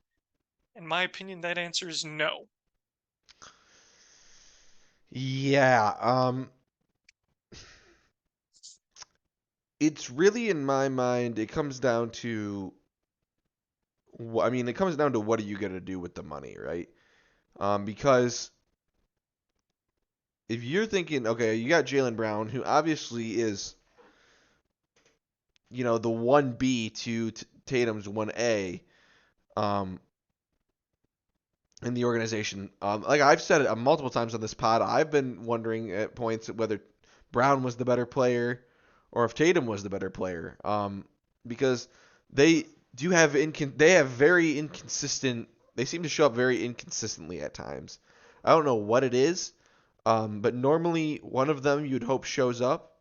in my opinion, that answer is no. Yeah, it's really, in my mind, it comes down to, it comes down to what are you going to do with the money, right? Because if you're thinking, okay, you got Jaylen Brown, who obviously is, the 1B to Tatum's 1A, in the organization. Like I've said it multiple times on this pod, I've been wondering at points whether Brown was the better player or if Tatum was the better player. Because they do have they have very inconsistent. They seem to show up very inconsistently at times. I don't know what it is, but normally one of them you'd hope shows up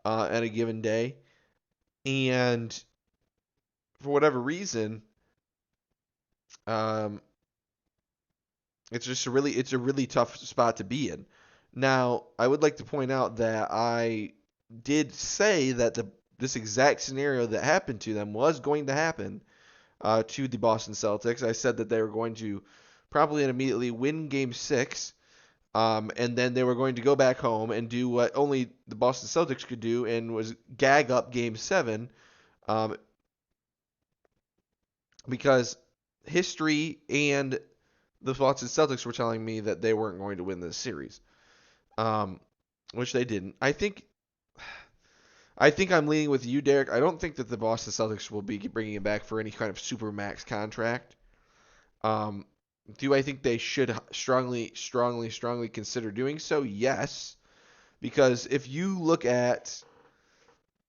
at a given day, and for whatever reason, it's a really tough spot to be in. Now, I would like to point out that I did say that this exact scenario that happened to them was going to happen to the Boston Celtics. I said that they were going to probably and immediately win Game 6, and then they were going to go back home and do what only the Boston Celtics could do, and was gag up Game 7, because history and the Boston Celtics were telling me that they weren't going to win this series, which they didn't. I think I'm leaning with you, Derek. I don't think that the Boston Celtics will be bringing him back for any kind of supermax contract. Do I think they should strongly consider doing so? Yes, because if you look at,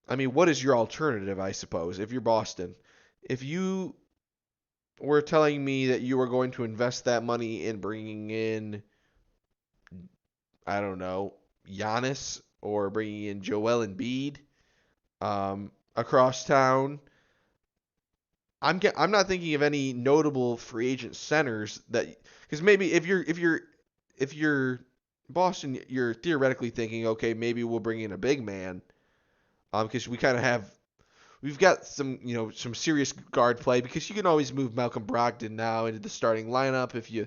what is your alternative? I suppose if you're Boston, if you were telling me that you were going to invest that money in bringing in, I don't know, Giannis, or bringing in Joel Embiid across town, I'm not thinking of any notable free agent centers that, because maybe if you're Boston, you're theoretically thinking, okay, maybe we'll bring in a big man, because we've got some serious guard play, because you can always move Malcolm Brogdon now into the starting lineup if you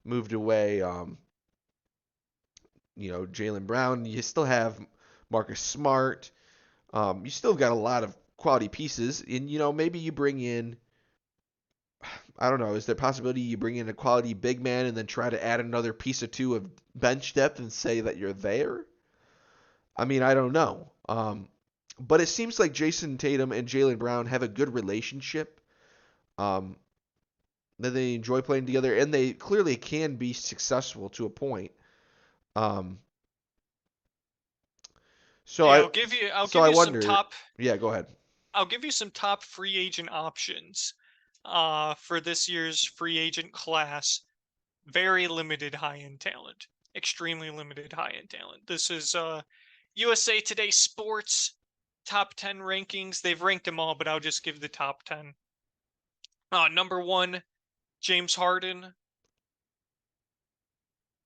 moved away Jaylen Brown. You still have Marcus Smart. You still got a lot of quality pieces, and maybe you bring in, I don't know, is there a possibility you bring in a quality big man and then try to add another piece or two of bench depth and say that you're there? I don't know. But it seems like Jason Tatum and Jaylen Brown have a good relationship. That they enjoy playing together, and they clearly can be successful to a point. So I'll give you some top. Yeah, go ahead. I'll give you some top free agent options for this year's free agent class. Very limited high-end talent. Extremely limited high-end talent. This is USA Today Sports top 10 rankings. They've ranked them all, but I'll just give the top 10. Number 1, James Harden.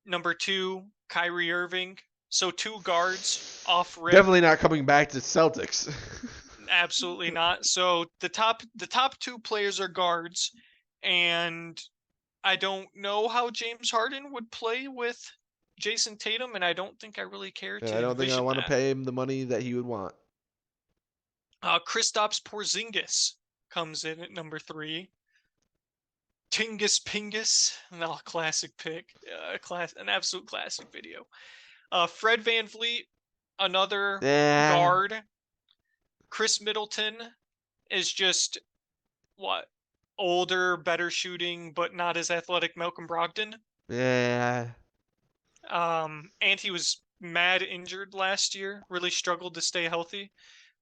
Number 2, Kyrie Irving. So 2 guards off rip. Definitely not coming back to Celtics. Absolutely not. So the top two players are guards, and I don't know how James Harden would play with Jason Tatum, and I don't think I really care And to I don't think I envision want to that. pay him the money that he would want. Kristaps Porzingis comes in at number 3. Tingus Pingus, no, classic pick, an absolute classic video. Fred VanVleet, another Yeah, guard. Chris Middleton is just what, older, better shooting, but not as athletic Malcolm Brogdon. yeah, And he was mad injured last year. Really struggled to stay healthy.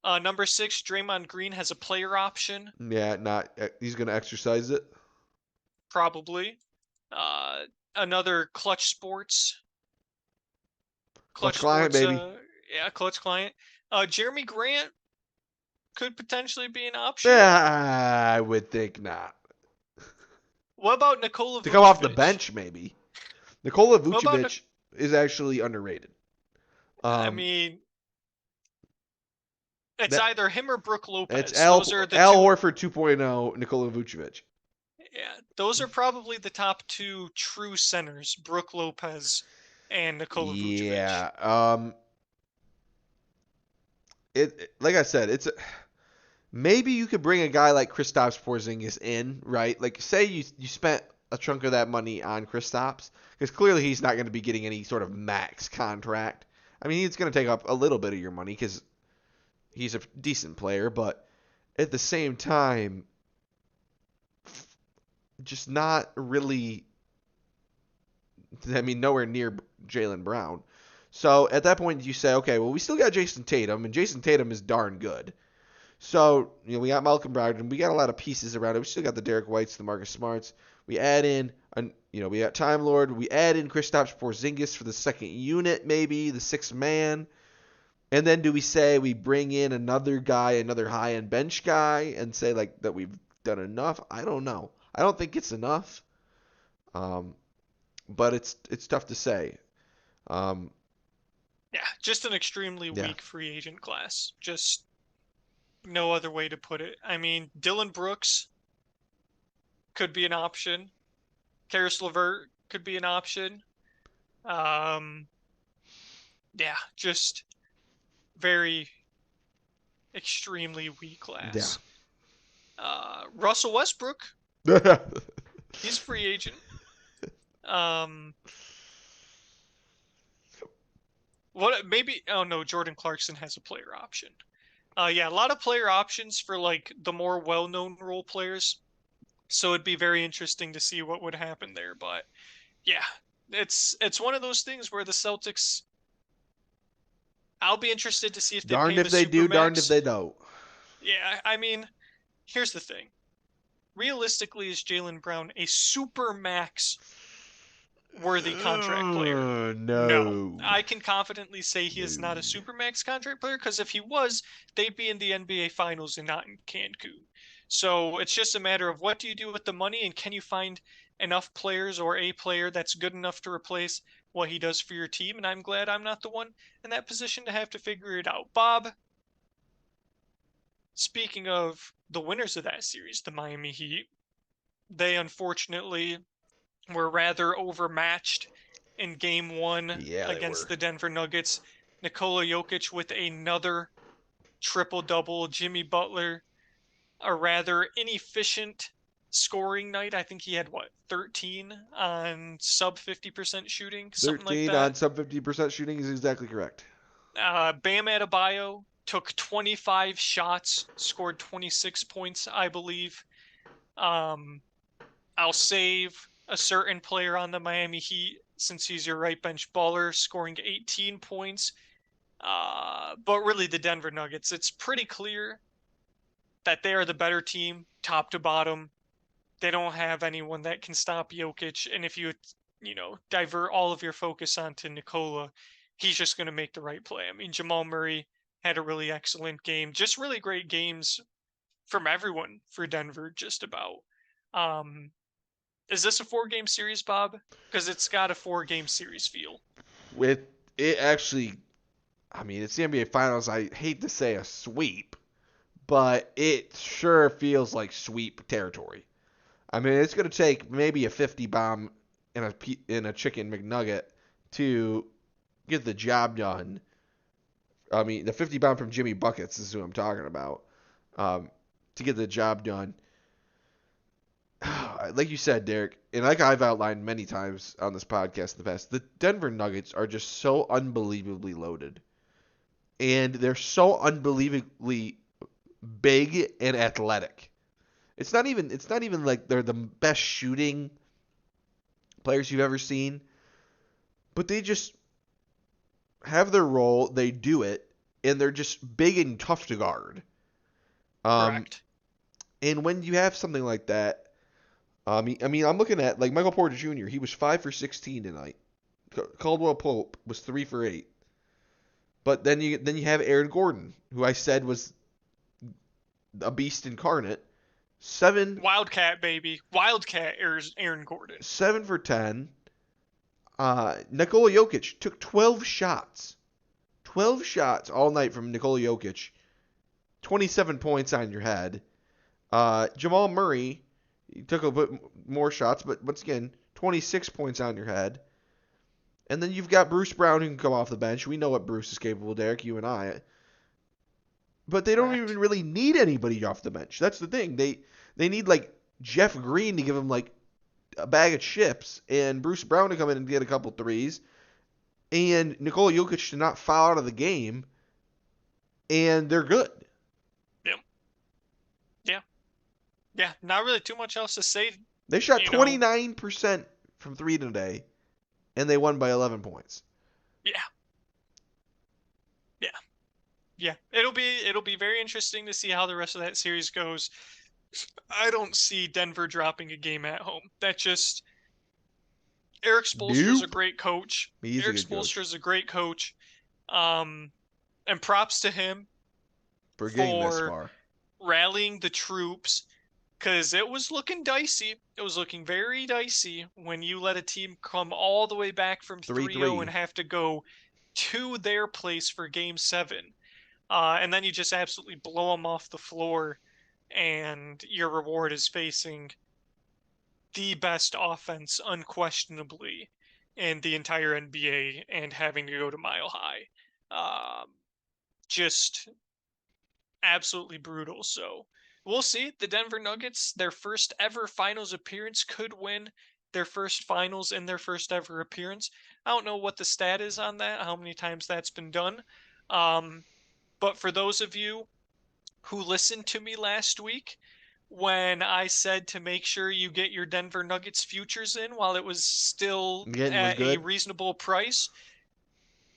Number 6, Draymond Green has a player option, yeah. Not he's gonna exercise it. probably. Another Clutch Sports, Clutch client, baby. Yeah, Clutch client. Jeremy Grant could potentially be an option. Yeah, I would think not. What about Nikola Vucevic? To come off the bench, maybe. Nikola What about Vucevic is actually underrated. I mean, it's that- either him or Brook Lopez. it's Al Those are the Al two. Horford 2.0, Nikola Vucevic. Yeah, those are probably the top 2 true centers: Brook Lopez and Nikola Vucevic. Yeah. Like I said, maybe you could bring a guy like Kristaps Porzingis in, right? Like, say you spent a chunk of that money on Kristaps, because clearly he's not going to be getting any sort of max contract. I mean, he's going to take up a little bit of your money because he's a decent player, but at the same time, just not really. I mean, nowhere near Jaylen Brown. So at that point, you say, okay, well, we still got Jason Tatum, and Jason Tatum is darn good. So, we got Malcolm Brogdon. We got a lot of pieces around it. We still got the Derek Whites, the Marcus Smarts. We add in, we got Time Lord. We add in Kristaps Porzingis for the second unit, maybe, the sixth man. And then do we say we bring in another guy, another high-end bench guy, and say, like, that we've done enough? I don't know. I don't think it's enough. But it's tough to say. Yeah, just an extremely weak free agent class. Just no other way to put it. I mean, Dylan Brooks could be an option. Karis LeVert could be an option. Yeah, just very extremely weak class. Yeah. Russell Westbrook, he's a free agent. Jordan Clarkson has a player option. Yeah, a lot of player options for like the more well-known role players. So it'd be very interesting to see what would happen there. But yeah, it's one of those things where the Celtics. I'll be interested to see if they darned if they do, darned if they don't. Yeah, I mean, here's the thing. Realistically, is Jaylen Brown a super max worthy contract player? No. I can confidently say he is not a supermax contract player, because if he was, they'd be in the NBA Finals and not in Cancun. So it's just a matter of what do you do with the money, and can you find enough players or a player that's good enough to replace what he does for your team? And I'm glad I'm not the one in that position to have to figure it out. Bob, speaking of the winners of that series, the Miami Heat, they unfortunately were rather overmatched in Game 1 against the Denver Nuggets. Nikola Jokic with another triple-double. Jimmy Butler, a rather inefficient scoring night. I think he had, 13 on sub 50% shooting? Something like that. 13 on sub 50% shooting is exactly correct. Bam Adebayo took 25 shots, scored 26 points, I believe. I'll save a certain player on the Miami Heat since he's your right bench baller, scoring 18 points. But really the Denver Nuggets, it's pretty clear that they are the better team, top to bottom. They don't have anyone that can stop Jokic. And if you divert all of your focus onto Nikola, he's just going to make the right play. I mean, Jamal Murray had a really excellent game. Just really great games from everyone for Denver, just about. Is this a 4-game series, Bob? Because it's got a 4-game series feel. It actually, I mean, it's the NBA Finals. I hate to say a sweep, but it sure feels like sweep territory. I mean, it's going to take maybe a 50 bomb in a chicken McNugget to get the job done. I mean, the 50 bomb from Jimmy Buckets is who I'm talking about. To get the job done. Like you said, Derek, and like I've outlined many times on this podcast in the past, the Denver Nuggets are just so unbelievably loaded. And they're so unbelievably big and athletic. It's not even like they're the best shooting players you've ever seen, but they just have their role, they do it, and they're just big and tough to guard. Correct. And when you have something like that, I mean, I'm looking at like Michael Porter Jr. He was 5 for 16 tonight. Caldwell Pope was 3 for 8. But then you have Aaron Gordon, who I said was a beast incarnate. 7 Wildcat, baby. Wildcat Aaron Gordon. 7 for 10. Nikola Jokic took 12 shots. 12 shots all night from Nikola Jokic. 27 points on your head. Jamal Murray, he took a bit more shots, but once again, 26 points on your head. And then you've got Bruce Brown who can come off the bench. We know what Bruce is capable, Derek, you and I. But they don't even really need anybody off the bench. That's the thing. They need like Jeff Green to give them like a bag of chips and Bruce Brown to come in and get a couple threes and Nikola Jokic to not foul out of the game, and they're good. Yeah, not really too much else to say. They shot 29% from 3 today, and they won by 11 points. Yeah. It'll be very interesting to see how the rest of that series goes. I don't see Denver dropping a game at home. That just Eric Spoelstra's a great coach. Eric Spoelstra's a great coach. And props to him for getting this far, rallying the troops. Because it was looking dicey. It was looking very dicey when you let a team come all the way back from 3-0 and have to go to their place for Game 7. And then you just absolutely blow them off the floor, and your reward is facing the best offense, unquestionably, in the entire NBA and having to go to Mile High. Just absolutely brutal. So we'll see. The Denver Nuggets, their first ever finals appearance, could win their first finals in their first ever appearance. I don't know what the stat is on that, how many times that's been done. But for those of you who listened to me last week when I said to make sure you get your Denver Nuggets futures in while it was still at a reasonable price,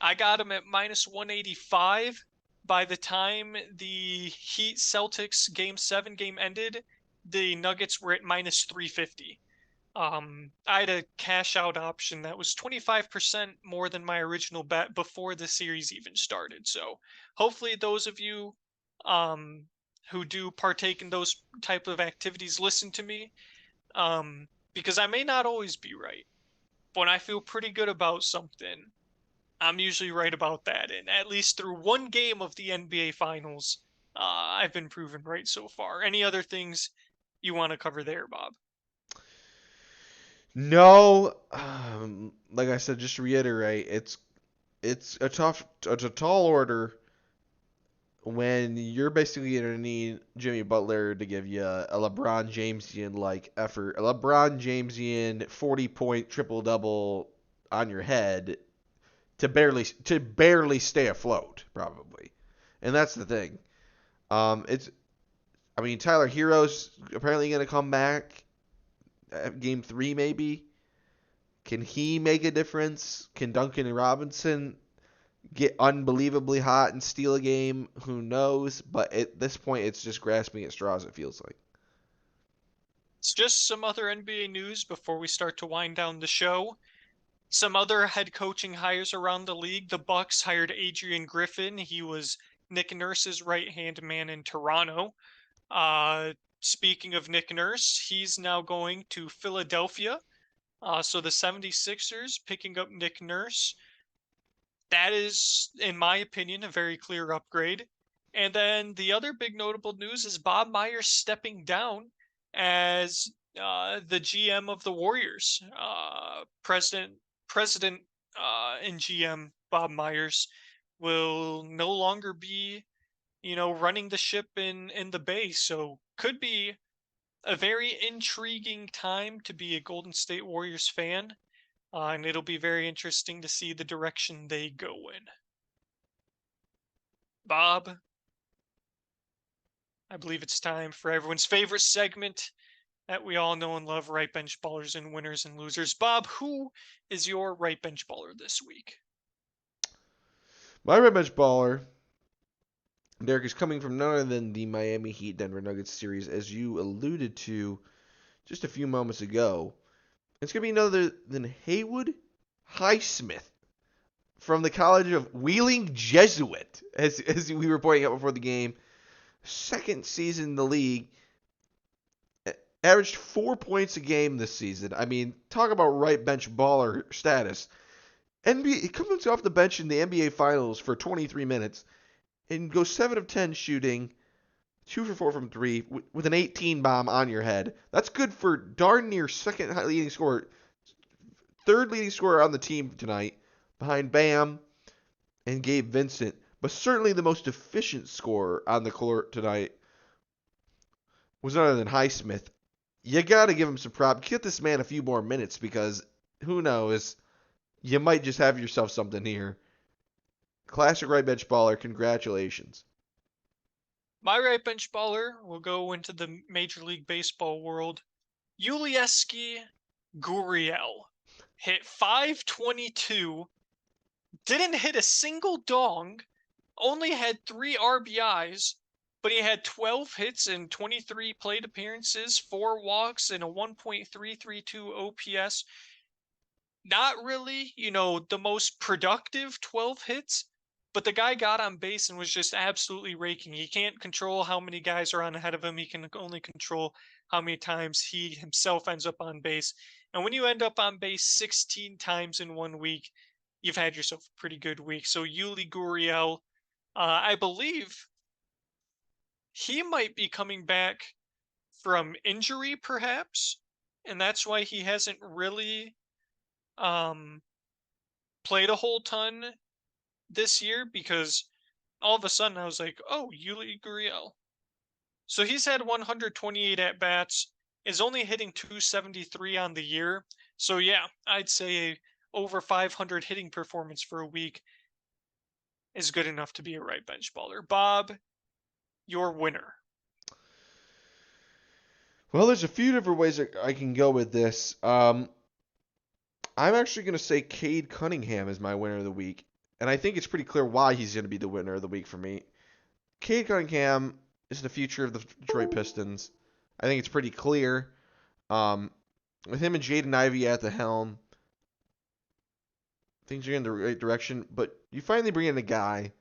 I got them at minus 185. By the time the Heat Celtics Game 7 game ended, the Nuggets were at minus 350. I had a cash out option that was 25% more than my original bet before the series even started. So hopefully those of you who do partake in those type of activities listen to me, because I may not always be right. But when I feel pretty good about something, I'm usually right about that. And at least through one game of the NBA Finals, I've been proven right so far. Any other things you want to cover there, Bob? No, like I said, just to reiterate, it's a tall order when you're basically going to need Jimmy Butler to give you a LeBron Jamesian like effort, a LeBron Jamesian 40-point triple-double on your head to barely stay afloat, probably. And that's the thing. Tyler Hero's apparently going to come back at Game 3 maybe. Can he make a difference? Can Duncan Robinson get unbelievably hot and steal a game? Who knows? But at this point, it's just grasping at straws, it feels like. It's just some other NBA news before we start to wind down the show. Some other head coaching hires around the league. The Bucks hired Adrian Griffin. He was Nick Nurse's right-hand man in Toronto. Speaking of Nick Nurse, he's now going to Philadelphia. So the 76ers picking up Nick Nurse. That is, in my opinion, a very clear upgrade. And then the other big notable news is Bob Myers stepping down as the GM of the Warriors. President and GM Bob Myers will no longer be, running the ship in the Bay. So could be a very intriguing time to be a Golden State Warriors fan. And it'll be very interesting to see the direction they go in. Bob, I believe it's time for everyone's favorite segment that we all know and love, right bench ballers and winners and losers. Bob, who is your right bench baller this week? My red bench baller, Derek, is coming from none other than the Miami Heat Denver Nuggets series, as you alluded to just a few moments ago. It's going to be none other than Haywood Highsmith from the College of Wheeling Jesuit, as we were pointing out before the game. Second season in the league, averaged 4 points a game this season. I mean, talk about right bench baller status. He comes off the bench in the NBA Finals for 23 minutes and goes 7 of 10 shooting, 2 for 4 from 3, with an 18 bomb on your head. That's good for darn near second leading scorer, third leading scorer on the team tonight, behind Bam and Gabe Vincent, but certainly the most efficient scorer on the court tonight was none other than Highsmith. You got to give him some props. Get this man a few more minutes, because who knows, you might just have yourself something here. Classic right bench baller. Congratulations. My right bench baller will go into the Major League Baseball world. Yulieski Gurriel hit .522, didn't hit a single dong, only had 3 RBIs, but he had 12 hits in 23 plate appearances, 4 walks, and a 1.332 OPS. Not really, the most productive 12 hits, but the guy got on base and was just absolutely raking. He can't control how many guys are on ahead of him. He can only control how many times he himself ends up on base. And when you end up on base 16 times in 1 week, you've had yourself a pretty good week. So Yuli Gurriel, I believe he might be coming back from injury, perhaps, and that's why he hasn't really played a whole ton this year, because all of a sudden I was like, oh, Yuli Gurriel. So he's had 128 at-bats, is only hitting .273 on the year. So yeah, I'd say a over 500 hitting performance for a week is good enough to be a right bench baller. Bob, your winner. Well, there's a few different ways that I can go with this. I'm actually going to say Cade Cunningham is my winner of the week. And I think it's pretty clear why he's going to be the winner of the week for me. Cade Cunningham is the future of the Detroit Pistons. I think it's pretty clear. With him and Jaden Ivey at the helm, things are in the right direction. But you finally bring in a guy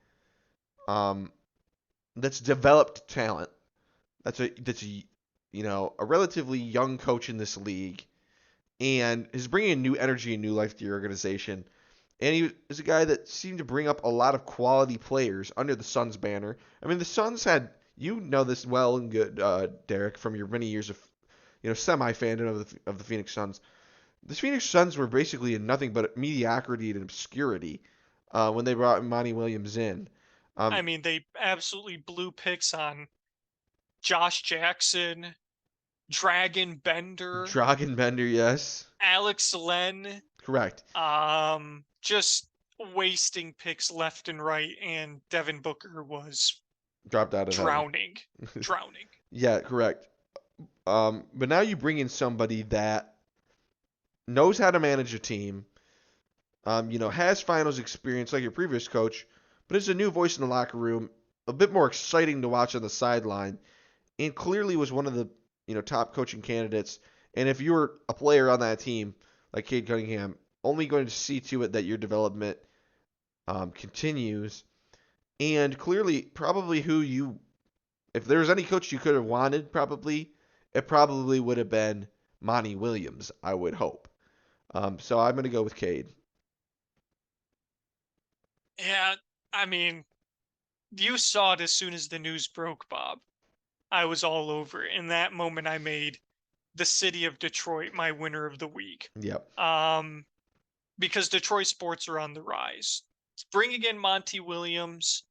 that's developed talent. That's a relatively young coach in this league, and is bringing new energy and new life to your organization. And he is a guy that seemed to bring up a lot of quality players under the Suns banner. I mean, the Suns had, you know this well and good, Derek, from your many years of, semi-fandom of the Phoenix Suns. The Phoenix Suns were basically in nothing but mediocrity and obscurity when they brought Monty Williams in. I mean, they absolutely blew picks on Josh Jackson, Dragon Bender, Yes. Alex Len. Correct. Just wasting picks left and right, and Devin Booker was dropped out of drowning. Yeah, correct. But now you bring in somebody that knows how to manage a team, has finals experience like your previous coach, but is a new voice in the locker room, a bit more exciting to watch on the sideline, and clearly was one of the top coaching candidates. And if you were a player on that team like Cade Cunningham, only going to see to it that your development continues. And clearly, probably if there was any coach you could have wanted, it probably would have been Monty Williams, I would hope. So I'm going to go with Cade. Yeah, I mean, You saw it as soon as the news broke, Bob. I was all over it. In that moment, I made the city of Detroit my winner of the week. Yep. Because Detroit sports are on the rise. Bringing in Monty Williams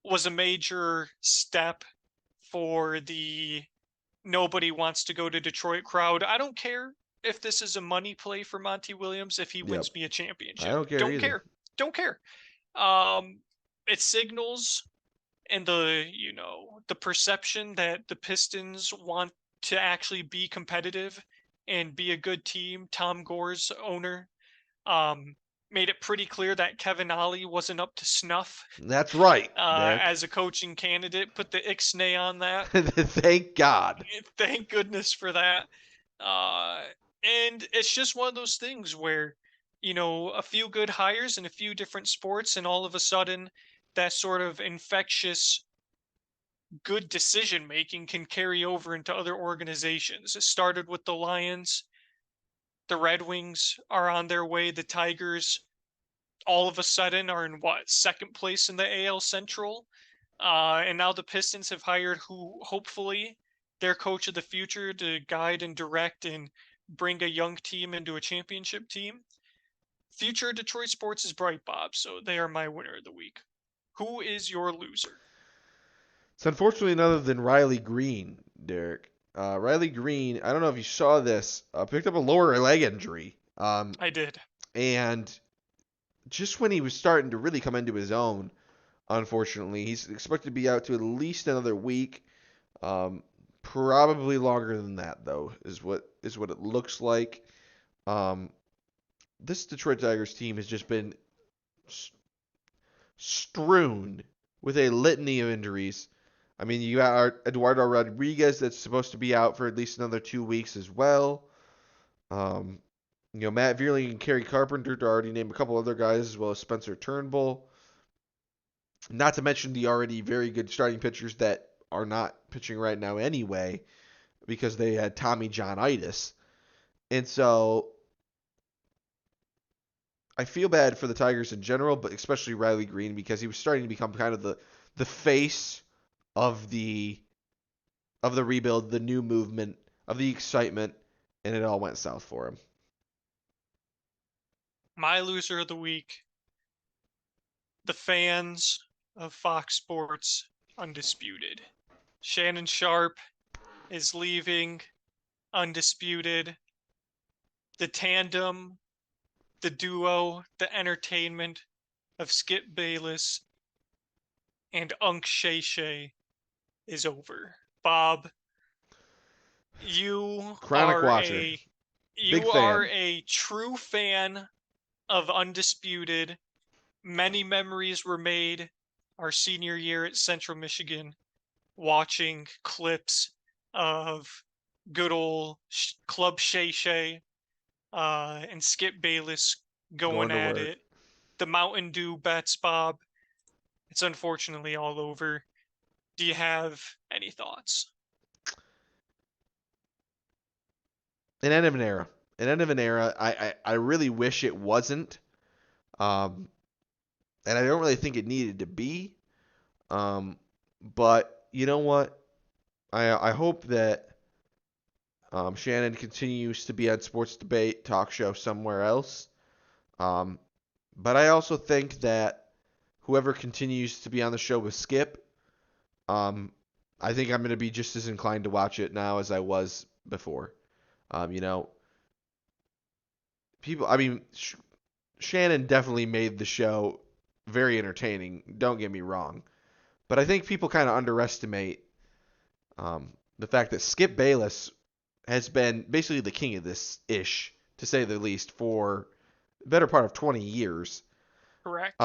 was a major step for the nobody wants to go to Detroit crowd. I don't care if this is a money play for Monty Williams if he Yep. wins me a I championship. don't care either. Don't care. It signals and the perception that the Pistons want to actually be competitive and be a good team. Tom Gore's owner made it pretty clear that Kevin Ollie wasn't up to snuff That's right, Derek. as a coaching candidate. Put the ixnay on that. Thank God. Thank goodness for that. And it's just one of those things where, a few good hires in a few different sports, and all of a sudden, that sort of infectious good decision making can carry over into other organizations. It started with the Lions. The Red Wings are on their way. The Tigers all of a sudden are in second place in the AL Central. And now the Pistons have hired who hopefully their coach of the future to guide and direct and bring a young team into a championship team. Future Detroit sports is bright, Bob, so they are my winner of the week. Who is your loser? It's unfortunately none other than Riley Green, Derek. Riley Green, I don't know if you saw this, picked up a lower leg injury. I did. And just when he was starting to really come into his own, unfortunately, he's expected to be out to at least another week. Probably longer than that, though, is what it looks like. This Detroit Tigers team has just been strewn with a litany of injuries. I mean, you got Eduardo Rodriguez that's supposed to be out for at least another 2 weeks as well. Matt Vierling and Kerry Carpenter to already name a couple other guys as well as Spencer Turnbull. Not to mention the already very good starting pitchers that are not pitching right now anyway because they had Tommy John-itis. And so I feel bad for the Tigers in general, but especially Riley Green because he was starting to become kind of the face of the rebuild, the new movement, of the excitement, and it all went south for him. My loser of the week, the fans of Fox Sports Undisputed. Shannon Sharpe is leaving Undisputed. The tandem, the duo, the entertainment of Skip Bayless and Unk Shay Shay is over. Bob, you Chronic are watcher. you are a true fan of Undisputed. Many memories were made our senior year at Central Michigan watching clips of good old Club Shay Shay and Skip Bayless going to at work. it. The Mountain Dew bets, Bob. It's unfortunately all over. Do you have any thoughts? An end of an era. An end of an era. I really wish it wasn't. And I don't really think it needed to be. But you know what? I hope that Shannon continues to be on Sports Debate talk show somewhere else. But I also think that whoever continues to be on the show with Skip, I think I'm going to be just as inclined to watch it now as I was before. People, I mean, Shannon definitely made the show very entertaining. Don't get me wrong. But I think people kind of underestimate the fact that Skip Bayless has been basically the king of this ish, to say the least, for the better part of 20 years. Correct.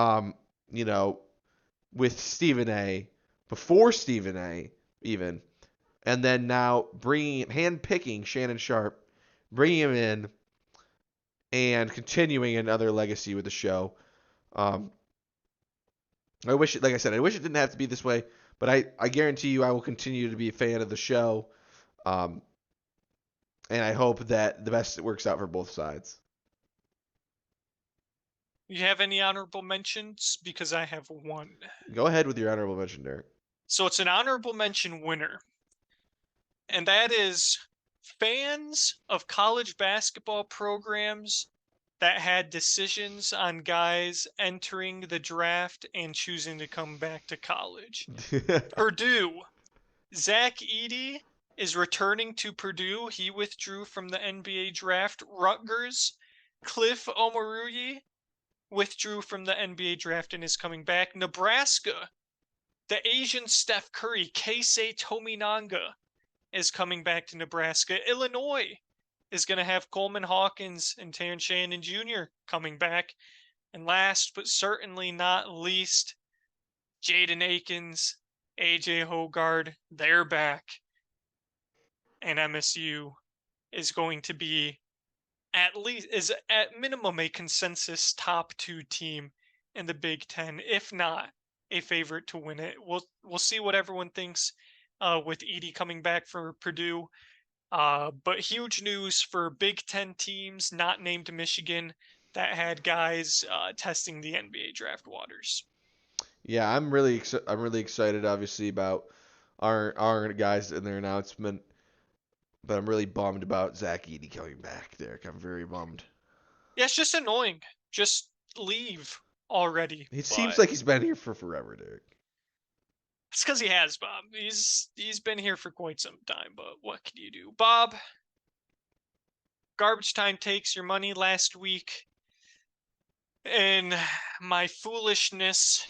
With Stephen A, before Stephen A even, and then now handpicking Shannon Sharpe, bringing him in, and continuing another legacy with the show. I wish it didn't have to be this way, but I guarantee you I will continue to be a fan of the show. And I hope that the best works out for both sides. You have any honorable mentions? Because I have one. Go ahead with your honorable mention, Derek. So it's an honorable mention winner, and that is fans of college basketball programs that had decisions on guys entering the draft and choosing to come back to college. Purdue. Zach Edey is returning to Purdue. He withdrew from the NBA draft. Rutgers. Cliff Omoruyi withdrew from the NBA draft and is coming back. Nebraska. The Asian Steph Curry, Keisei Tominanga, is coming back to Nebraska. Illinois is going to have Coleman Hawkins and Terrence Shannon Jr. coming back. And last but certainly not least, Jaden Akins, AJ Hoggard, they're back. And MSU is going to be at minimum a consensus top 2 team in the Big Ten, if not a favorite to win it. We'll see what everyone thinks with Edey coming back for Purdue. But huge news for Big Ten teams not named Michigan that had guys testing the NBA draft waters. Yeah, I'm really excited, obviously, about our guys in their announcement, but I'm really bummed about Zach Edey coming back, Derek. I'm very bummed. Yeah, it's just annoying. Just leave already. It seems like he's been here for forever, Derek. It's because he has, Bob. He's been here for quite some time, but what can you do? Bob, garbage time takes your money last week. In my foolishness,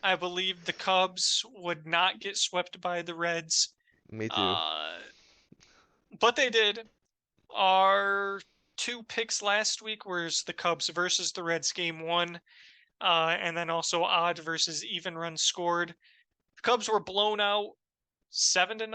I believe the Cubs would not get swept by the Reds. Me too. But they did. Our 2 picks last week was the Cubs versus the Reds game 1, and then also odd versus even runs scored. The Cubs were blown out 7-0,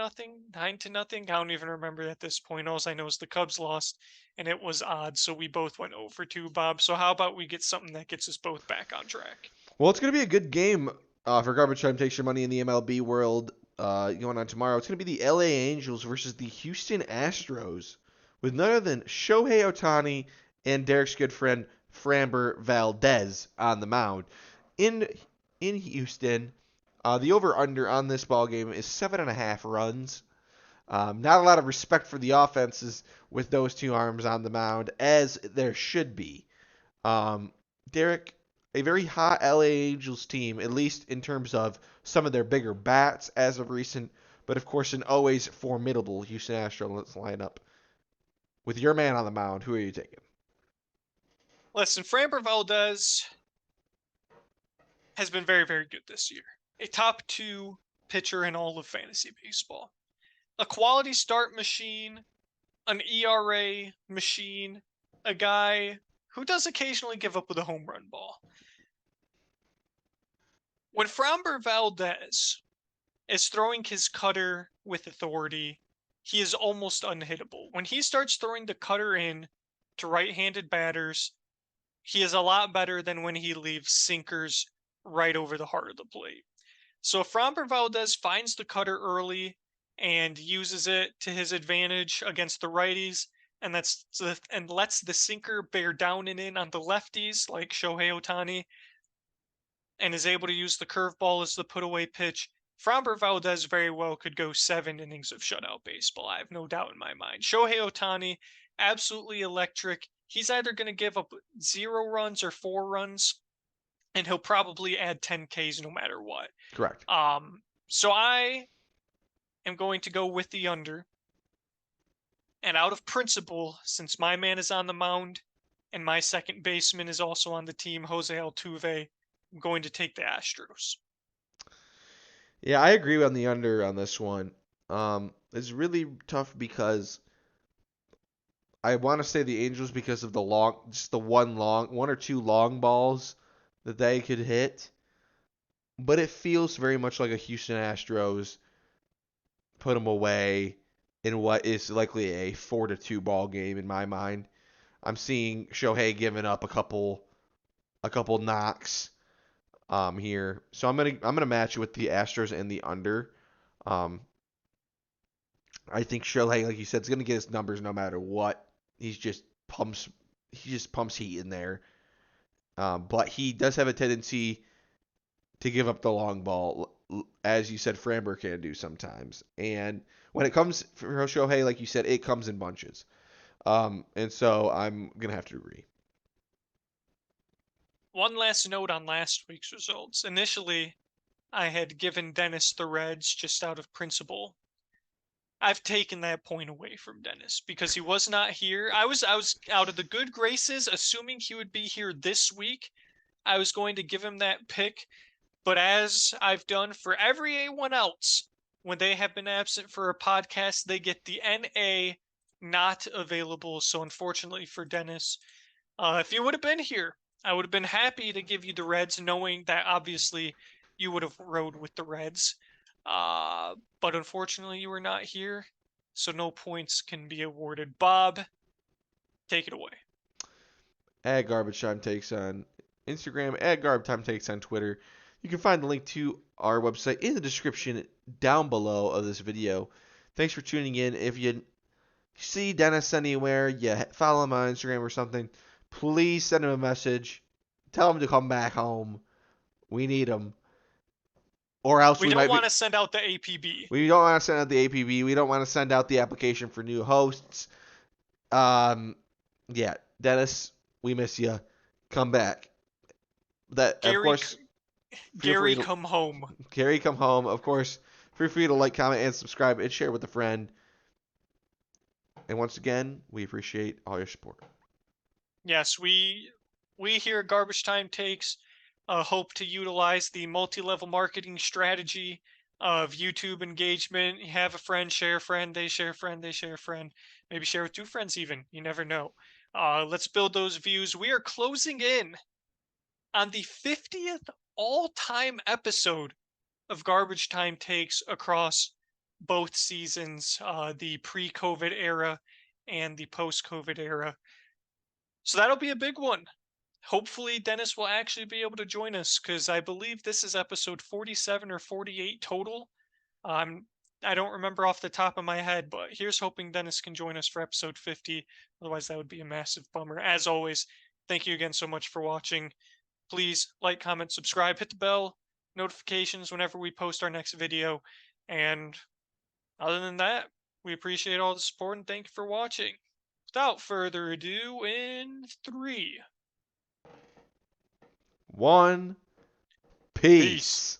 9-0. I don't even remember at this point. All I know is the Cubs lost, and it was odd. So we both went 0 for 2, Bob. So how about we get something that gets us both back on track? Well, it's going to be a good game for Garbage Time Takes Your Money in the MLB world going on tomorrow. It's going to be the LA Angels versus the Houston Astros with none other than Shohei Ohtani and Derek's good friend Framber Valdez on the mound. In Houston, the over-under on this ball game is 7.5 runs. Not a lot of respect for the offenses with those 2 arms on the mound, as there should be. Derek, a very hot LA Angels team, at least in terms of some of their bigger bats as of recent, but of course an always formidable Houston Astros lineup. With your man on the mound, who are you taking? Listen, Framber Valdez has been very, very good this year. A top 2 pitcher in all of fantasy baseball. A quality start machine, an ERA machine, a guy who does occasionally give up with a home run ball. When Framber Valdez is throwing his cutter with authority, he is almost unhittable. When he starts throwing the cutter in to right-handed batters, he is a lot better than when he leaves sinkers right over the heart of the plate. So if Framber Valdez finds the cutter early and uses it to his advantage against the righties, and lets the sinker bear down and in on the lefties like Shohei Ohtani, and is able to use the curveball as the put-away pitch, Framber Valdez very well could go 7 innings of shutout baseball. I have no doubt in my mind. Shohei Ohtani, absolutely electric. He's either going to give up 0 runs or 4 runs, and he'll probably add 10 Ks no matter what. Correct. So I am going to go with the under. And out of principle, since my man is on the mound and my second baseman is also on the team, Jose Altuve, I'm going to take the Astros. Yeah, I agree on the under on this one. It's really tough because I want to say the Angels because of the one or two long balls that they could hit. But it feels very much like a Houston Astros put them away in what is likely a 4-2 ball game in my mind. I'm seeing Shohei giving up a couple knocks here. So I'm gonna match it with the Astros and the under. I think Shohei, like you said, is gonna get his numbers no matter what. He just pumps heat in there. But he does have a tendency to give up the long ball, as you said, Framber can do sometimes. And when it comes for Shohei, like you said, it comes in bunches. And so I'm gonna have to agree. One last note on last week's results. Initially, I had given Dennis the Reds just out of principle. I've taken that point away from Dennis because he was not here. I was out of the good graces, assuming he would be here this week. I was going to give him that pick, but as I've done for everyone else, when they have been absent for a podcast, they get the NA not available. So unfortunately for Dennis, if you would have been here, I would have been happy to give you the Reds, knowing that obviously you would have rode with the Reds. But unfortunately, you were not here, so no points can be awarded. Bob, take it away. At Garbage Time Takes on Instagram, at Garbage Time Takes on Twitter. You can find the link to our website in the description down below of this video. Thanks for tuning in. If you see Dennis anywhere, you follow him on Instagram or something, please send him a message. Tell him to come back home. We need him. Or else We we don't might want to send out the APB. We don't want to send out the APB. We don't want to send out the application for new hosts. Yeah, Dennis, we miss you. Come back. That Gary, of course. Gary, come home. Gary, come home. Of course, feel free to like, comment, and subscribe, and share with a friend. And once again, we appreciate all your support. Yes, we here at Garbage Time Takes hope to utilize the multi-level marketing strategy of YouTube engagement. You have a friend, share a friend, they share a friend, they share a friend. Maybe share with 2 friends even. You never know. Let's build those views. We are closing in on the 50th all-time episode of Garbage Time Takes across both seasons, the pre-COVID era and the post-COVID era. So that'll be a big one. Hopefully Dennis will actually be able to join us, because I believe this is episode 47 or 48 total. I don't remember off the top of my head, but here's hoping Dennis can join us for episode 50. Otherwise, that would be a massive bummer. As always, thank you again so much for watching. Please like, comment, subscribe, hit the bell, notifications whenever we post our next video. And other than that, we appreciate all the support and thank you for watching. Without further ado, in 3, 1, peace.